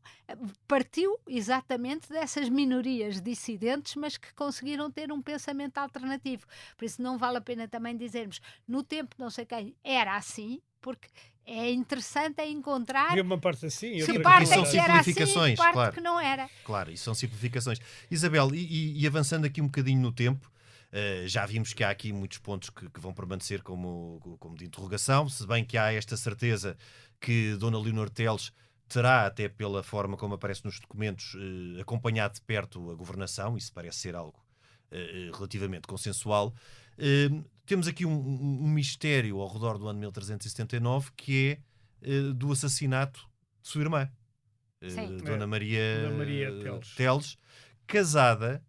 partiu exatamente dessas minorias dissidentes, mas que conseguiram ter um pensamento alternativo. Por isso não vale a pena também dizermos no tempo não sei quem era assim, porque é interessante encontrar Havia uma parte assim e que outra parte são é que era assim e simplificações, que parte claro. que não era. Claro, e são simplificações. Isabel, e avançando aqui um bocadinho no tempo, já vimos que há aqui muitos pontos que vão permanecer como de interrogação, se bem que há esta certeza que Dona Leonor Teles terá, até pela forma como aparece nos documentos, acompanhado de perto a governação, isso parece ser algo relativamente consensual. Temos aqui um mistério ao redor do ano 1379, que é do assassinato de sua irmã, Sim. Dona Maria Teles, casada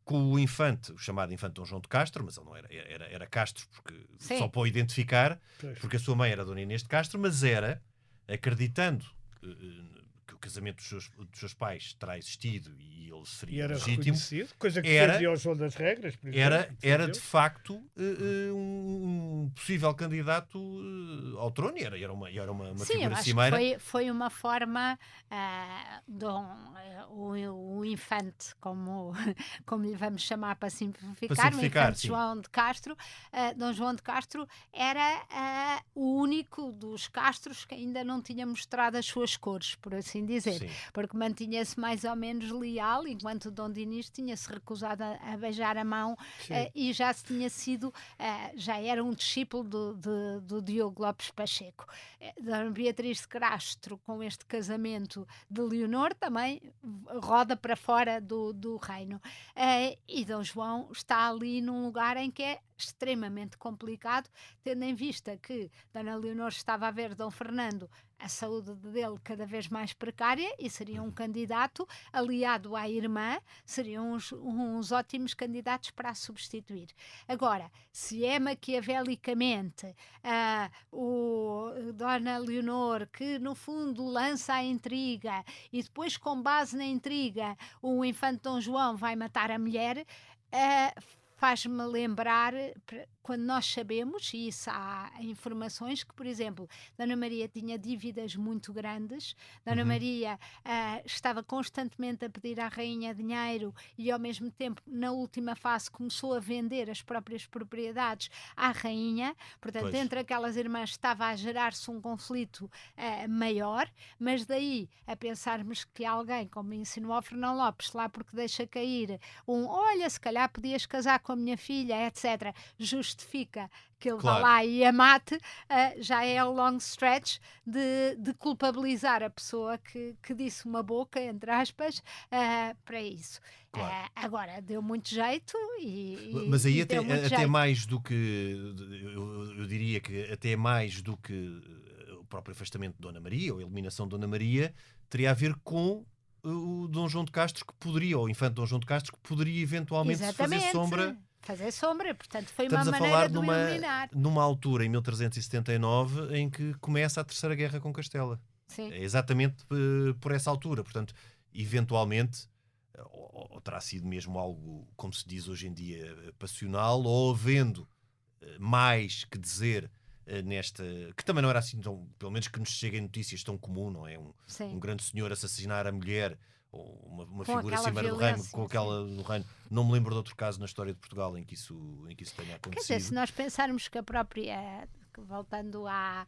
com o infante, o chamado infante Dom João de Castro, mas ele não era Castro, porque, Sim. só para o identificar, Pois. porque a sua mãe era Dona Inês de Castro, mas era, acreditando que casamento dos seus pais terá existido e ele E seria era legítimo, reconhecido, coisa que era- fazia ao João das Regras, por exemplo, era entendeu? de facto um possível candidato ao trono, e era uma Sim, eu figura acho cimeira. que foi uma forma o infante, como lhe vamos chamar para simplificar, o infante sim. João de Castro, Dom João de Castro era o único dos Castros que ainda não tinha mostrado as suas cores, por assim dizer, Sim. porque mantinha-se mais ou menos leal, enquanto Dom Dinis tinha-se recusado a beijar a mão e já se tinha sido, já era um discípulo do Diogo Lopes Pacheco. Dona Beatriz de Castro, com este casamento de Leonor, também roda para fora do reino. E Dom João está ali num lugar em que é extremamente complicado, tendo em vista que Dona Leonor estava a ver Dom Fernando a saúde dele cada vez mais precária e seria um candidato aliado à irmã, seriam uns ótimos candidatos para a substituir. Agora, se é maquiavelicamente Dona Leonor que no fundo lança a intriga e depois com base na intriga o infante Dom João vai matar a mulher, faz-me lembrar, quando nós sabemos, e isso há informações, que, por exemplo, Dona Maria tinha dívidas muito grandes, Dona Maria estava constantemente a pedir à rainha dinheiro e, ao mesmo tempo, na última fase, começou a vender as próprias propriedades à rainha, portanto, Pois. entre aquelas irmãs estava a gerar-se um conflito maior, mas daí a pensarmos que alguém, como insinuou Fernão Lopes, lá porque deixa cair olha, se calhar podias casar com a minha filha, etc., justifica que ele vá Claro. lá e a mate, já é o long stretch de culpabilizar a pessoa que disse uma boca, entre aspas, para isso. Claro. Agora, deu muito jeito Mas aí deu muito até jeito. mais do que, eu diria que até mais do que o próprio afastamento de Dona Maria, ou a eliminação de Dona Maria, teria a ver com o Dom João de Castro, que poderia, ou o infante Dom João de Castro, que poderia eventualmente se fazer Exatamente. sombra. Fazer sombra, portanto, foi Estamos uma a maneira falar de o eliminar. numa altura, em 1379, em que começa a Terceira Guerra com Castela. Sim. É exatamente por essa altura. Portanto, eventualmente, ou terá sido mesmo algo, como se diz hoje em dia, passional, ou havendo mais que dizer nesta... Que também não era assim, tão, pelo menos que nos cheguem notícias tão comum, não é? Um grande senhor assassinar a mulher, ou uma Com figura aquela cimeira do reino, violência, com aquela do reino. Não me lembro de outro caso na história de Portugal em que isso tenha Quer acontecido. dizer, se nós pensarmos que a própria, voltando à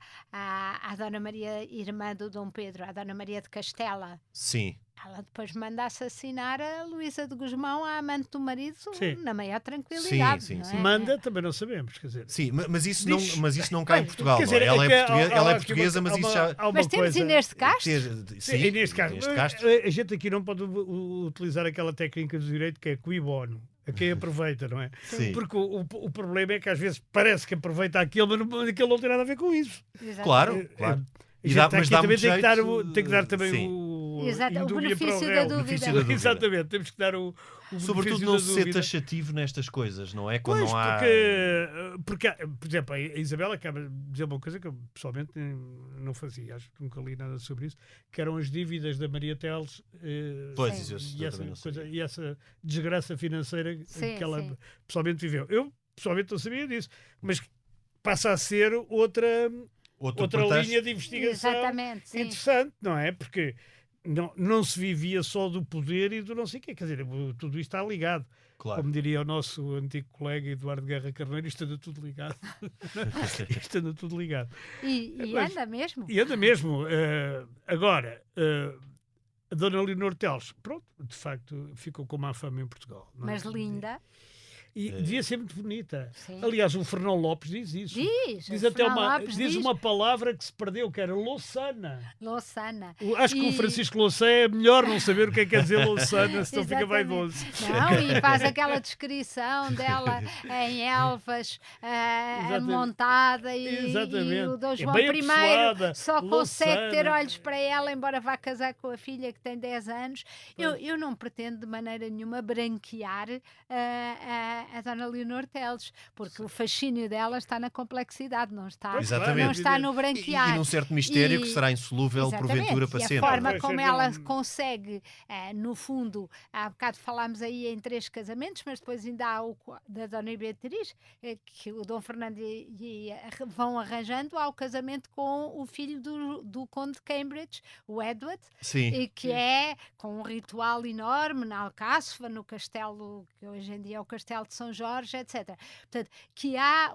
Dona Maria, irmã do Dom Pedro, a Dona Maria de Castela, Sim. ela depois manda assassinar a Luísa de Gusmão, a amante do marido, Sim. na maior tranquilidade. Sim, não sim. é? Manda, também não sabemos, quer dizer. Sim, mas isso Diz- não cá em Portugal. Quer dizer, não é? Ela é aqui portuguesa, mas isso já... há uma Mas temos coisa- Inês de Castro? Sim, e neste caso, Inês de Castro. a gente aqui não pode utilizar aquela técnica do direito que é cui bono, a quem aproveita, não é? Sim. Porque o problema é que às vezes parece que aproveita aquilo, mas aquilo não tem nada a ver com isso. Exatamente. Claro, claro. A E gente dá- está mas aqui dá também muito tem que dar também sim. o Exato, o indúbia pro benefício réu. da dúvida. Benefício da dúvida. Exatamente, temos que dar o Sobretudo benefício não da se ser dúvida. taxativo nestas coisas, não é? Quando Pois, não há... porque, por exemplo, a Isabela acaba de dizer uma coisa que eu pessoalmente não fazia, acho que nunca li nada sobre isso, que eram as dívidas da Maria Teles Pois, Sim. isso e eu essa também não coisa, sabia. e essa desgraça financeira Sim, que ela sim. pessoalmente viveu. Eu pessoalmente não sabia disso, mas passa a ser outra Outro outra pretexto. linha de investigação Exatamente, sim. interessante, não é? Porque não se vivia só do poder e do não sei o quê, quer dizer, tudo isto está ligado. Claro. Como diria o nosso antigo colega Eduardo Guerra Carneiro, isto anda tudo ligado. Isto anda tudo ligado. E Mas- anda mesmo. E anda mesmo. Agora, a Dona Leonor Teles, pronto, de facto, ficou com má fama em Portugal. não é? Mas linda. E devia ser muito bonita. Sim. Aliás, o Fernão Lopes diz isso. Diz Até Fernão Lopes diz uma palavra que se perdeu, que era louçana. Louçana. Acho que E- o Francisco Louçã é melhor não saber o que é que quer dizer louçana, senão fica Exatamente. vaidoso. Não, e faz aquela descrição dela em Elvas, Exatamente. montada e Exatamente. o Dom É João bem I apessoada, só consegue ter louçana. olhos para ela, embora vá casar com a filha que tem 10 anos. Eu não pretendo de maneira nenhuma branquear a Dona Leonor Teles, porque o fascínio dela está na complexidade, não está, Exatamente. não está no E branquear. num certo mistério que E- será insolúvel porventura para e a sempre. forma Vai como ser ela um- consegue, no fundo, há bocado falámos aí em 3 casamentos, mas depois ainda há o da Dona Beatriz, que o Dom Fernando vão arranjando, há o casamento com o filho do Conde de Cambridge, o Edward, Sim. e que é com um ritual enorme na Alcáçova, no castelo, que hoje em dia é o Castelo de São Jorge, etc. Portanto, que há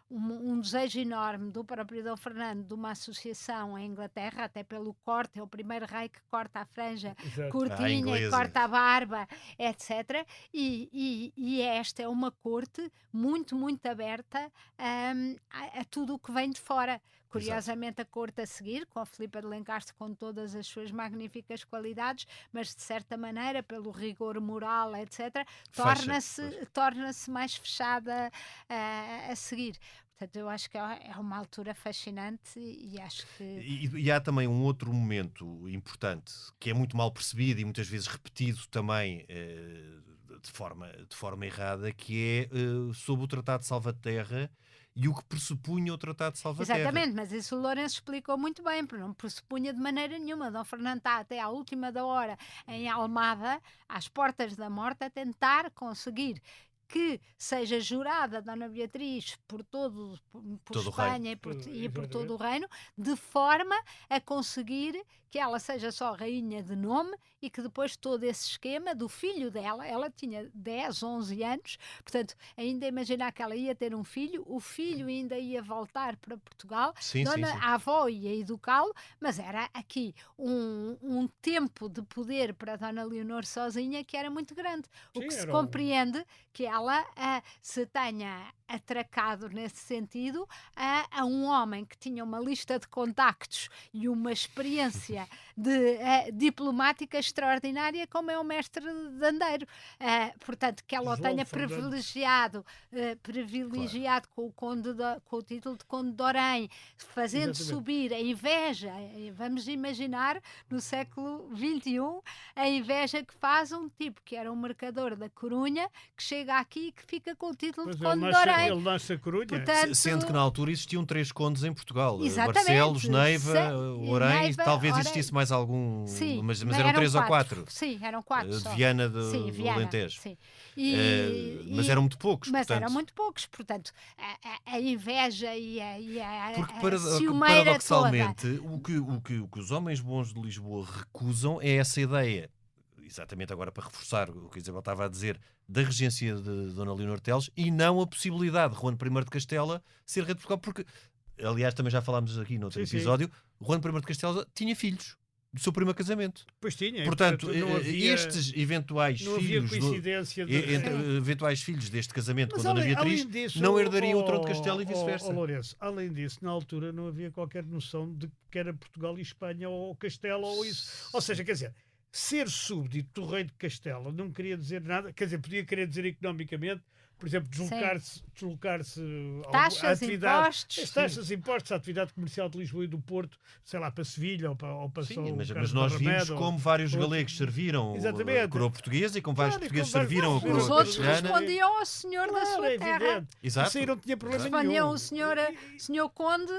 um desejo enorme do próprio Dom Fernando de uma associação em Inglaterra, até pelo corte, é o primeiro rei que corta a franja Exato. curtinha e inglesa. corta a barba, etc. E esta é uma corte muito, muito aberta a tudo o que vem de fora. Curiosamente, a corte a seguir, com a Filipa de Lencastre, com todas as suas magníficas qualidades, mas de certa maneira, pelo rigor moral, etc., torna-se mais fechada a seguir. Portanto, eu acho que é uma altura fascinante e acho que... E há também um outro momento importante que é muito mal percebido e muitas vezes repetido também de forma errada, que é sobre o Tratado de Salvaterra e o que pressupunha o Tratado de Salvaterra. Exatamente, mas isso o Lourenço explicou muito bem, porque não pressupunha de maneira nenhuma. Dom Fernando está até à última da hora em Almada, às portas da morte, a tentar conseguir que seja jurada Dona Beatriz por Todo Espanha e por todo o reino, de forma a conseguir que ela seja só rainha de nome e que depois todo esse esquema do filho dela, ela tinha 10, 11 anos, portanto, ainda imaginar que ela ia ter um filho, o filho ainda ia voltar para Portugal, Sim, a avó ia educá-lo, mas era aqui um tempo de poder para a Dona Leonor sozinha que era muito grande. O Sim, que se era compreende que ela se tenha atracado nesse sentido a um homem que tinha uma lista de contactos e uma experiência diplomática extraordinária como é o mestre de Andeiro. Portanto, que ela o João tenha Fernando. privilegiado com o título de Conde de Orém, fazendo Exatamente. subir a inveja. Vamos imaginar no século XXI a inveja que faz um tipo que era um mercador da Corunha, que chega aqui e que fica com o título Mas de Conde de Orém. ele nasce a Corunha. Portanto, Sendo que na altura existiam 3 condes em Portugal. Exatamente. Barcelos, Neiva, Orém, Neiva, talvez Orém. existisse mais algum, sim, mas eram 3 ou 4. Sim, eram 4 De só. Viana Sim, do Alentejo. Sim. Mas eram muito poucos. Mas portanto, eram muito poucos, portanto, a inveja e a Porque ciumeira paradoxalmente, o que os homens bons de Lisboa recusam é essa ideia, exatamente agora para reforçar o que a Isabel estava a dizer, da regência de Dona Leonor Teles e não a possibilidade de Juan I de Castela ser rei de Portugal, porque, aliás, também já falámos aqui no outro Sim, sim. episódio, Juan I de Castela tinha filhos do seu primeiro casamento. Pois tinha. Portanto, não havia, estes eventuais não havia filhos... coincidência de... eventuais filhos deste casamento Mas com Dona Beatriz além disso, não herdariam o trono de Castela e vice-versa. Lourenço, além disso, na altura não havia qualquer noção de que era Portugal e Espanha ou Castela ou isso. Ou seja, quer dizer, ser súbdito do rei de Castela não queria dizer nada, quer dizer, podia querer dizer economicamente, por exemplo, deslocar-se taxas, à atividade, impostos. as taxas, impostos, a atividade comercial de Lisboa e do Porto, sei lá, para Sevilha ou para Sim, São mas Carlos nós de vimos Barrameda, como vários ou- galegos serviram Exatamente. a coroa portuguesa e como vários Claro, e portugueses como vários- serviram a Os coroa Os outros Claro, castelhana. respondiam ao senhor da Claro, sua é terra. evidente. Exato. Isso aí não tinha problema Respondiam nenhum. o senhor Conde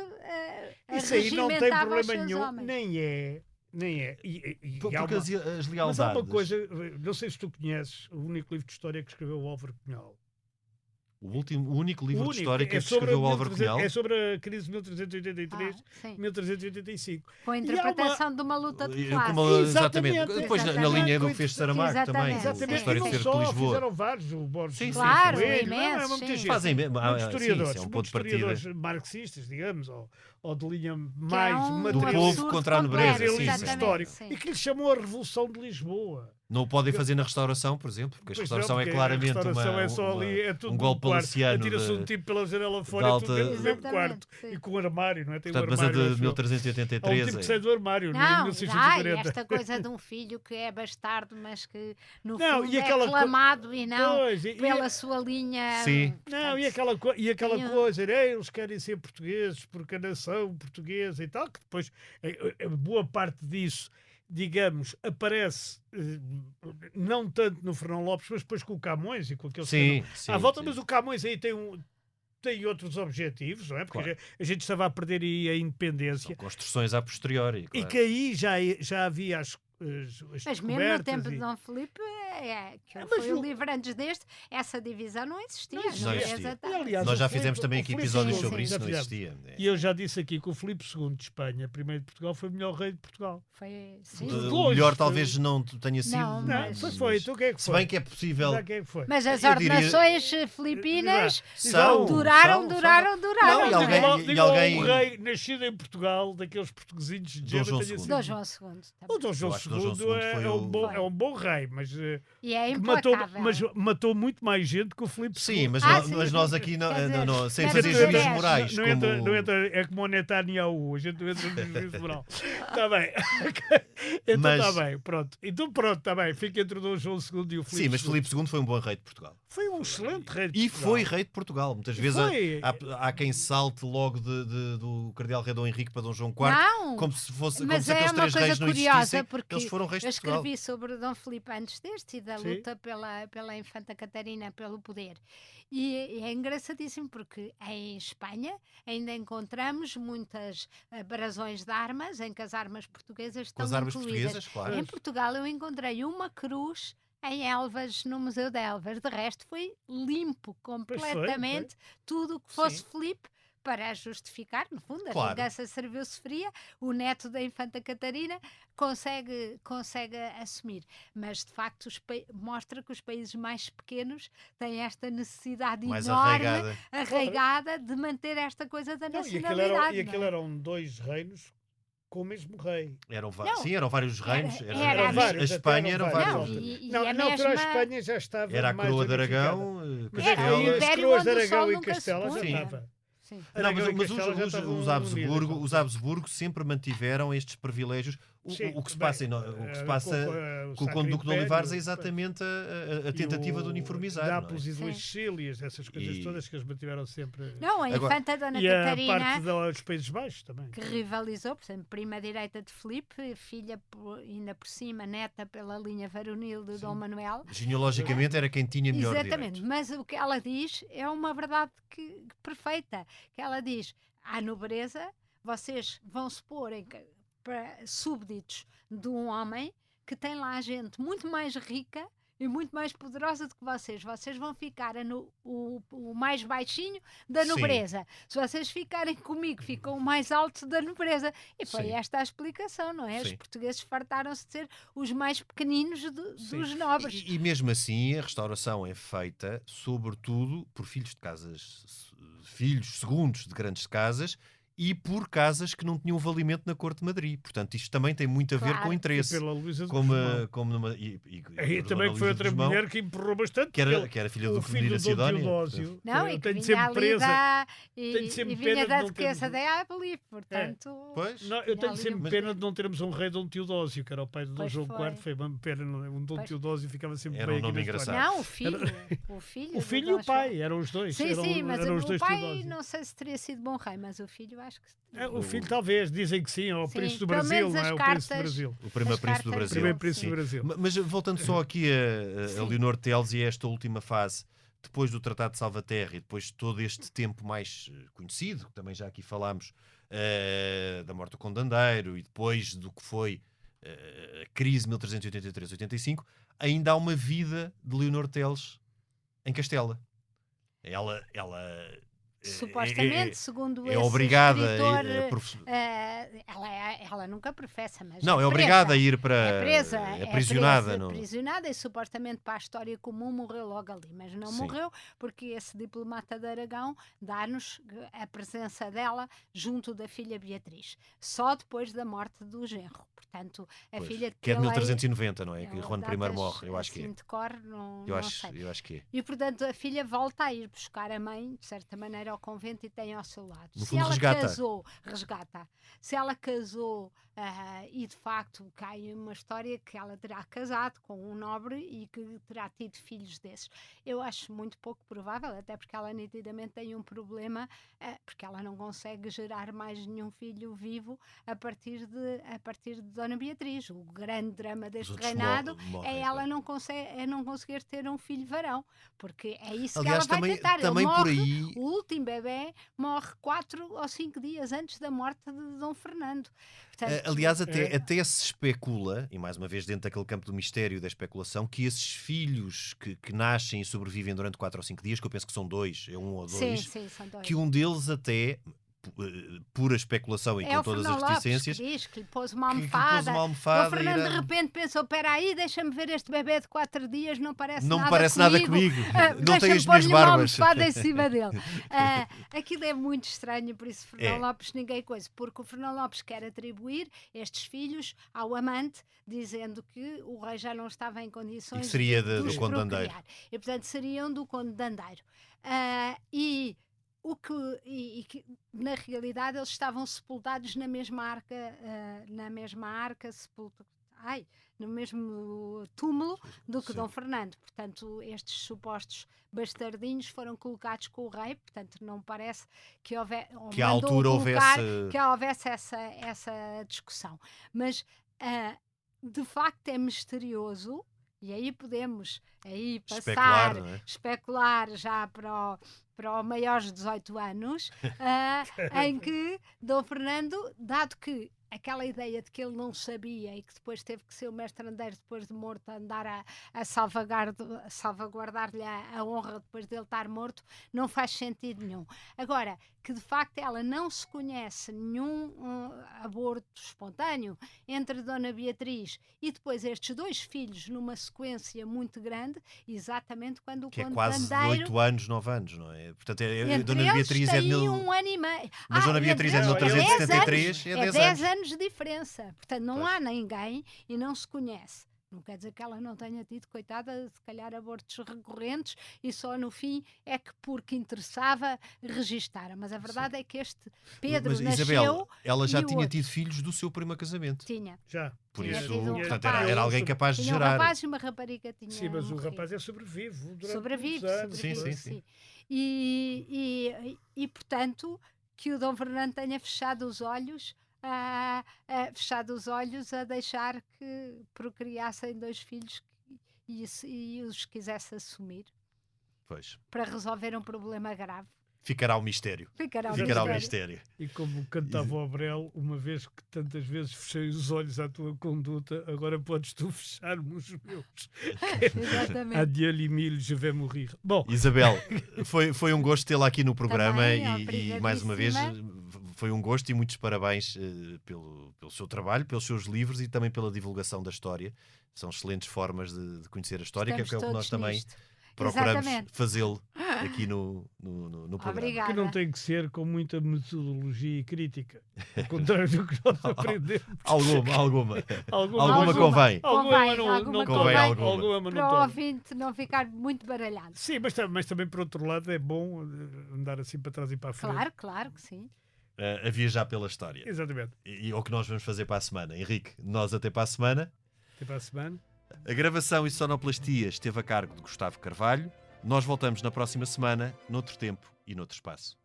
a Isso aí não tem regimentava os problema seus nenhum, homens. nem é. E Porque há uma- as Mas há lealdades. uma coisa, não sei se tu conheces o único livro de história que escreveu o Álvaro Cunhal. O único livro de único, história que sobre escreveu o Álvaro 1300 Cunhal. É sobre a crise de 1383, Sim. 1385. Com a E há interpretação de uma luta de classe. Exatamente. Exatamente. Depois na Exatamente. linha do que fez Saramago também. Exatamente. A Exatamente, história e que não fez só, de Lisboa. fizeram vários, o Borges Sim, sim, Claro, Coelho, imensos, muita sim. gente. Fazem bem. Muitos Sim, historiadores, isso é um ponto muitos de partida. historiadores marxistas, digamos, ou de linha Que mais é um Do materialista, povo absurdo contra a nobreza, completo, sim, materialista sim. histórico, sim. e que lhe chamou a Revolução de Lisboa. Não o podem fazer na restauração, por exemplo, porque a Pois restauração não, é porque claramente a restauração é só uma- ali, é tudo um num golpe quarto. palaciano. Atira-se um de- tipo pela janela fora, de é tudo dentro do alta- mesmo Exatamente, quarto. sim. E com o armário, não é? Tem Portanto, um mas a armário. de acho eu. Há um 1383 tipo que sai do armário, em Não, 1640. esta coisa de um filho que é bastardo, mas que no Não, fundo e aquela é aclamado e não Pois, pela sua linha. Sim. Não, e aquela Tem um- coisa, eles querem ser portugueses porque a nação portuguesa e tal, que depois, boa parte disso digamos, aparece não tanto no Fernão Lopes, mas depois com o Camões e com aquele Sim, sim, à volta, sim. mas o Camões aí tem outros objetivos, não é? Porque Claro. a gente estava a perder aí a São independência construções a posteriori. e Claro. que aí já havia as Mas mesmo no descobertas tempo de e- Dom Filipe, que mas foi o o- livro antes deste, essa divisão não existia. Não existia. Exatamente. E, aliás, Nós já o Filipe- fizemos também o aqui Filipe episódios sim, sobre sim. isso, Já não fizemos. existia. E eu já disse aqui que o Filipe II de Espanha, primeiro de Portugal, foi o melhor rei de Portugal. Foi, sim. De O longe, melhor foi- talvez não tenha sido. Não, Não, mas- foi. Então o que é que Se foi? bem que é possível. Já quem é que foi? Mas as Eu diria- ordenações filipinas São- duraram. Não, e não é? alguém- Diga lá alguém- um rei nascido em Portugal, daqueles portuguesinhos de Dom Gema, João tenha II. sido- Dom João II. O Dom João Eu acho que Dom João II II foi o- é um bom rei, mas, E é que matou, implacável. mas matou muito mais gente que o Filipe II. Sim, mas, sim. mas nós aqui não, Quer dizer, sem mas fazer tu juízos dez. morais. Não como... entra, é como o Netanyahu, a gente não entra no juízo moral. Está bem. Então Mas- está bem, pronto. Então pronto, está bem. Fica entre o Dom João II e o Filipe Sim, mas II. Filipe II foi um bom rei de Portugal. Foi um excelente rei de E Portugal. foi rei de Portugal. Muitas vezes Foi. há quem salte logo do Cardeal Rei Dom Henrique para Dom João IV, Não, como se fosse mas como se é aqueles uma três coisa reis não curiosa, existissem. porque Eles foram reis eu de Portugal. escrevi sobre Dom Filipe antes deste e da Sim. luta pela Infanta Catarina pelo poder. E é engraçadíssimo porque em Espanha ainda encontramos muitas brasões de armas em que as armas portuguesas Com estão as armas incluídas. portuguesas, claro. Em Portugal eu encontrei uma cruz em Elvas, no Museu de Elvas. De resto foi limpo completamente tudo o que fosse Sim. Filipe, para justificar, no fundo, a Claro. vingança serviu-se fria, o neto da Infanta Catarina consegue assumir. Mas, de facto, mostra que os países mais pequenos têm esta necessidade Mais enorme, arraigada. de manter esta coisa da Não, nacionalidade. e aquilo não é? eram dois reinos com o mesmo rei. Não. Sim, eram vários reinos. Era a vários, Espanha até eram eram vários. Não, vários. e Não, a na altura mesma... a Espanha já estava Era a mais coroa de unificada. Aragão, Mas Era o aí Castela. as Império coroas de onde o Aragão sol e nunca se Castela já pôs. estava. Sim. Não, Aragão e mas Castela já estavam os unidas. Habsburgo sempre mantiveram estes privilégios. Sim, O que se bem, passa, com o Sacro Conde Duque de Império, Olivares é exatamente a tentativa e de o uniformizar. não é? Nápoles e duas Sim. Sicílias, essas coisas E- todas que eles mantiveram sempre. Não, a Agora- Infanta Dona E a Catarina... parte dos Países Baixos também. que rivalizou, por exemplo, prima direita de Filipe, filha ainda por cima, neta pela linha varonil de Dom Manuel. Genealogicamente era quem tinha melhor Exatamente, direito. mas o que ela diz é uma verdade perfeita, que ela diz, à nobreza, vocês vão se pôr para súbditos de um homem que tem lá gente muito mais rica e muito mais poderosa do que vocês. Vocês vão ficar o mais baixinho da Sim. nobreza. Se vocês ficarem comigo, ficam o mais alto da nobreza. E foi Sim. esta a explicação, não é? Os Sim. portugueses fartaram-se de ser os mais pequeninos Sim. dos nobres. E mesmo assim, a restauração é feita, sobretudo, por filhos de casas, filhos segundos de grandes casas e por casas que não tinham valimento na Corte de Madrid. Portanto, isto também tem muito a ver Claro. com o E interesse. pela Luísa de Como, Guzmão. como numa, E por também Dona foi Luísa outra de Guzmão, mulher que empurrou bastante. que porque era filha o do filho Medina do Dom Sidónia. Teodósio. Não, eu e que tenho vinha sempre ali presa. e sempre vinha pena da de não duquesa termos- da Ávila, portanto... Pois. Não, eu tinha tenho ali sempre um- pena de não termos um rei Dom Teodósio, que era o pai de Dom Pois João foi. IV. Foi uma pena, um Dom Pois. Teodósio ficava sempre Era bem um aqui nome na história. engraçado. Não, o filho. O O filho e o pai, eram os dois. Sim, eram, sim, mas eram os o dois pai Teodósio. não sei se teria sido bom rei, mas o filho acho que... O filho talvez, dizem que sim, é o Sim, príncipe do pelo Brasil, menos não é? as O príncipe do cartas- Brasil. O primeiro As príncipe do cartas Brasil. Primeiro Sim. príncipe do Brasil. Mas voltando só aqui a Sim. Leonor Teles e a esta última fase, depois do Tratado de Salvaterra e depois de todo este tempo mais conhecido, que também já aqui falámos, da morte do Condandeiro e depois do que foi a crise de 1383-85, ainda há uma vida de Leonor Teles em Castela. Ela Supostamente, segundo é esse obrigada escritor, a ela nunca professa, mas não, é presa. obrigada a ir para É presa, é aprisionada, presa, não? aprisionada e supostamente para a história comum morreu logo ali, mas não Sim. morreu porque esse diplomata de Aragão dá-nos a presença dela junto da filha Beatriz, só depois da morte do genro. Portanto, a Pois, filha de que é de Pelé- 1390, não é? Que Ela Juan I datas morre, eu acho que é. assim de cor, não sei. Eu acho que é. E, portanto, a filha volta a ir buscar a mãe, de certa maneira, ao convento e tem ao seu lado. No Se fundo, ela resgata. resgata. Se ela casou e, de facto, cai uma história que ela terá casado com um nobre e que terá tido filhos desses. Eu acho muito pouco provável, até porque ela nitidamente tem um problema, porque ela não consegue gerar mais nenhum filho vivo a partir de Dona Beatriz. O grande drama deste outros reinado morrem, é ela não conseguir ter um filho varão, porque é isso Aliás, que ela vai tentar. também Ele por morre, aí... o último bebê morre 4 ou 5 dias antes da morte de Dom Fernando. Portanto, Aliás, até se especula, e mais uma vez dentro daquele campo do mistério e da especulação, que esses filhos que nascem e sobrevivem durante 4 ou 5 dias, que eu penso que são 2, é 1 ou 2, sim, são 2. que um deles até, pura especulação e com todas as reticências, que diz que lhe pôs uma que lhe pôs almofada. uma almofada Dom Fernando e de repente pensou, espera aí, deixa-me ver este bebê de 4 dias, não parece nada comigo. Não tem as minhas pôr-lhe uma barbas. almofada em cima dele. Aquilo é muito estranho, por isso Fernão Lopes ninguém coisa, porque o Fernão Lopes quer atribuir estes filhos ao amante, dizendo que o rei já não estava em condições e que seria de do os Conde de Andeiro. procriar. E portanto seriam do Conde de Andeiro. Que na realidade eles estavam sepultados na mesma arca, no mesmo túmulo do que Sim. Dom Fernando. Portanto, estes supostos bastardinhos foram colocados com o rei, portanto não parece que que à altura houvesse essa discussão. Mas de facto é misterioso. E aí podemos passar, especular já para o maiores de 18 anos, em que Dom Fernando, dado que aquela ideia de que ele não sabia e que depois teve que ser o mestre Andeiro, depois de morto, a andar a salvaguardar-lhe a honra depois dele estar morto, não faz sentido nenhum. Agora, que de facto ela não se conhece nenhum aborto espontâneo entre Dona Beatriz e depois estes 2 filhos numa sequência muito grande, exatamente quando o que Conde é quase de Andeiro... 8 anos, 9 anos, não é? Portanto, Dona Beatriz é de 1 ano e meio. Mas Dona Beatriz é de 1373, é 10 anos de diferença. Portanto, não há ninguém e não se conhece. Não quer dizer que ela não tenha tido, coitada, se calhar abortos recorrentes e só no fim é que porque interessava registar. Mas a verdade é que este Pedro nasceu... Isabel, ela já e tinha outro... tido filhos do seu primeiro casamento. Tinha. Já. Por Tinha isso, tido um portanto, rapaz. era alguém capaz de Tinha gerar. um rapaz e uma rapariga tinha Sim, mas morrido. o rapaz sobrevive durante Sobrevive. muitos anos. Sim. E portanto, que o Dom Fernando tenha fechado os olhos a deixar que procriassem 2 filhos e os quisesse assumir. Pois. Para resolver um problema grave. Ficará o mistério. Ficará o mistério. E como cantava o Abrel, uma vez que tantas vezes fechei os olhos à tua conduta, agora podes tu fechar-me os meus. Exatamente. Adieu, Emílio, je vais morrer. Bom, Isabel, foi um gosto tê-la aqui no programa Também, e mais uma vez foi um gosto e muitos parabéns pelo seu trabalho, pelos seus livros e também pela divulgação da história. São excelentes formas de conhecer a história, que é o que nós também procuramos fazê-lo aqui no programa. Obrigada. que não tem que ser com muita metodologia e crítica. Ao contrário do que nós aprendemos. Alguma convém. Alguma convém. Alguma não para o torna. ouvinte não ficar muito baralhado. Sim, mas também por outro lado é bom andar assim para trás e para a frente. Claro que sim. A viajar pela história. Exatamente. E é o que nós vamos fazer para a semana. Henrique, nós até para a semana. Até para a semana. A gravação e sonoplastia esteve a cargo de Gustavo Carvalho. Nós voltamos na próxima semana, noutro tempo e noutro espaço.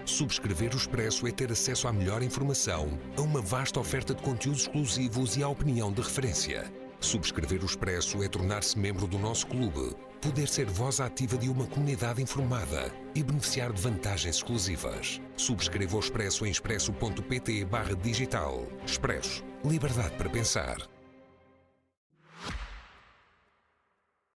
Subscrever o Expresso é ter acesso à melhor informação, a uma vasta oferta de conteúdos exclusivos e à opinião de referência. Subscrever o Expresso é tornar-se membro do nosso clube, poder ser voz ativa de uma comunidade informada e beneficiar de vantagens exclusivas. Subscreva o Expresso em expresso.pt/digital. Expresso. Liberdade para pensar.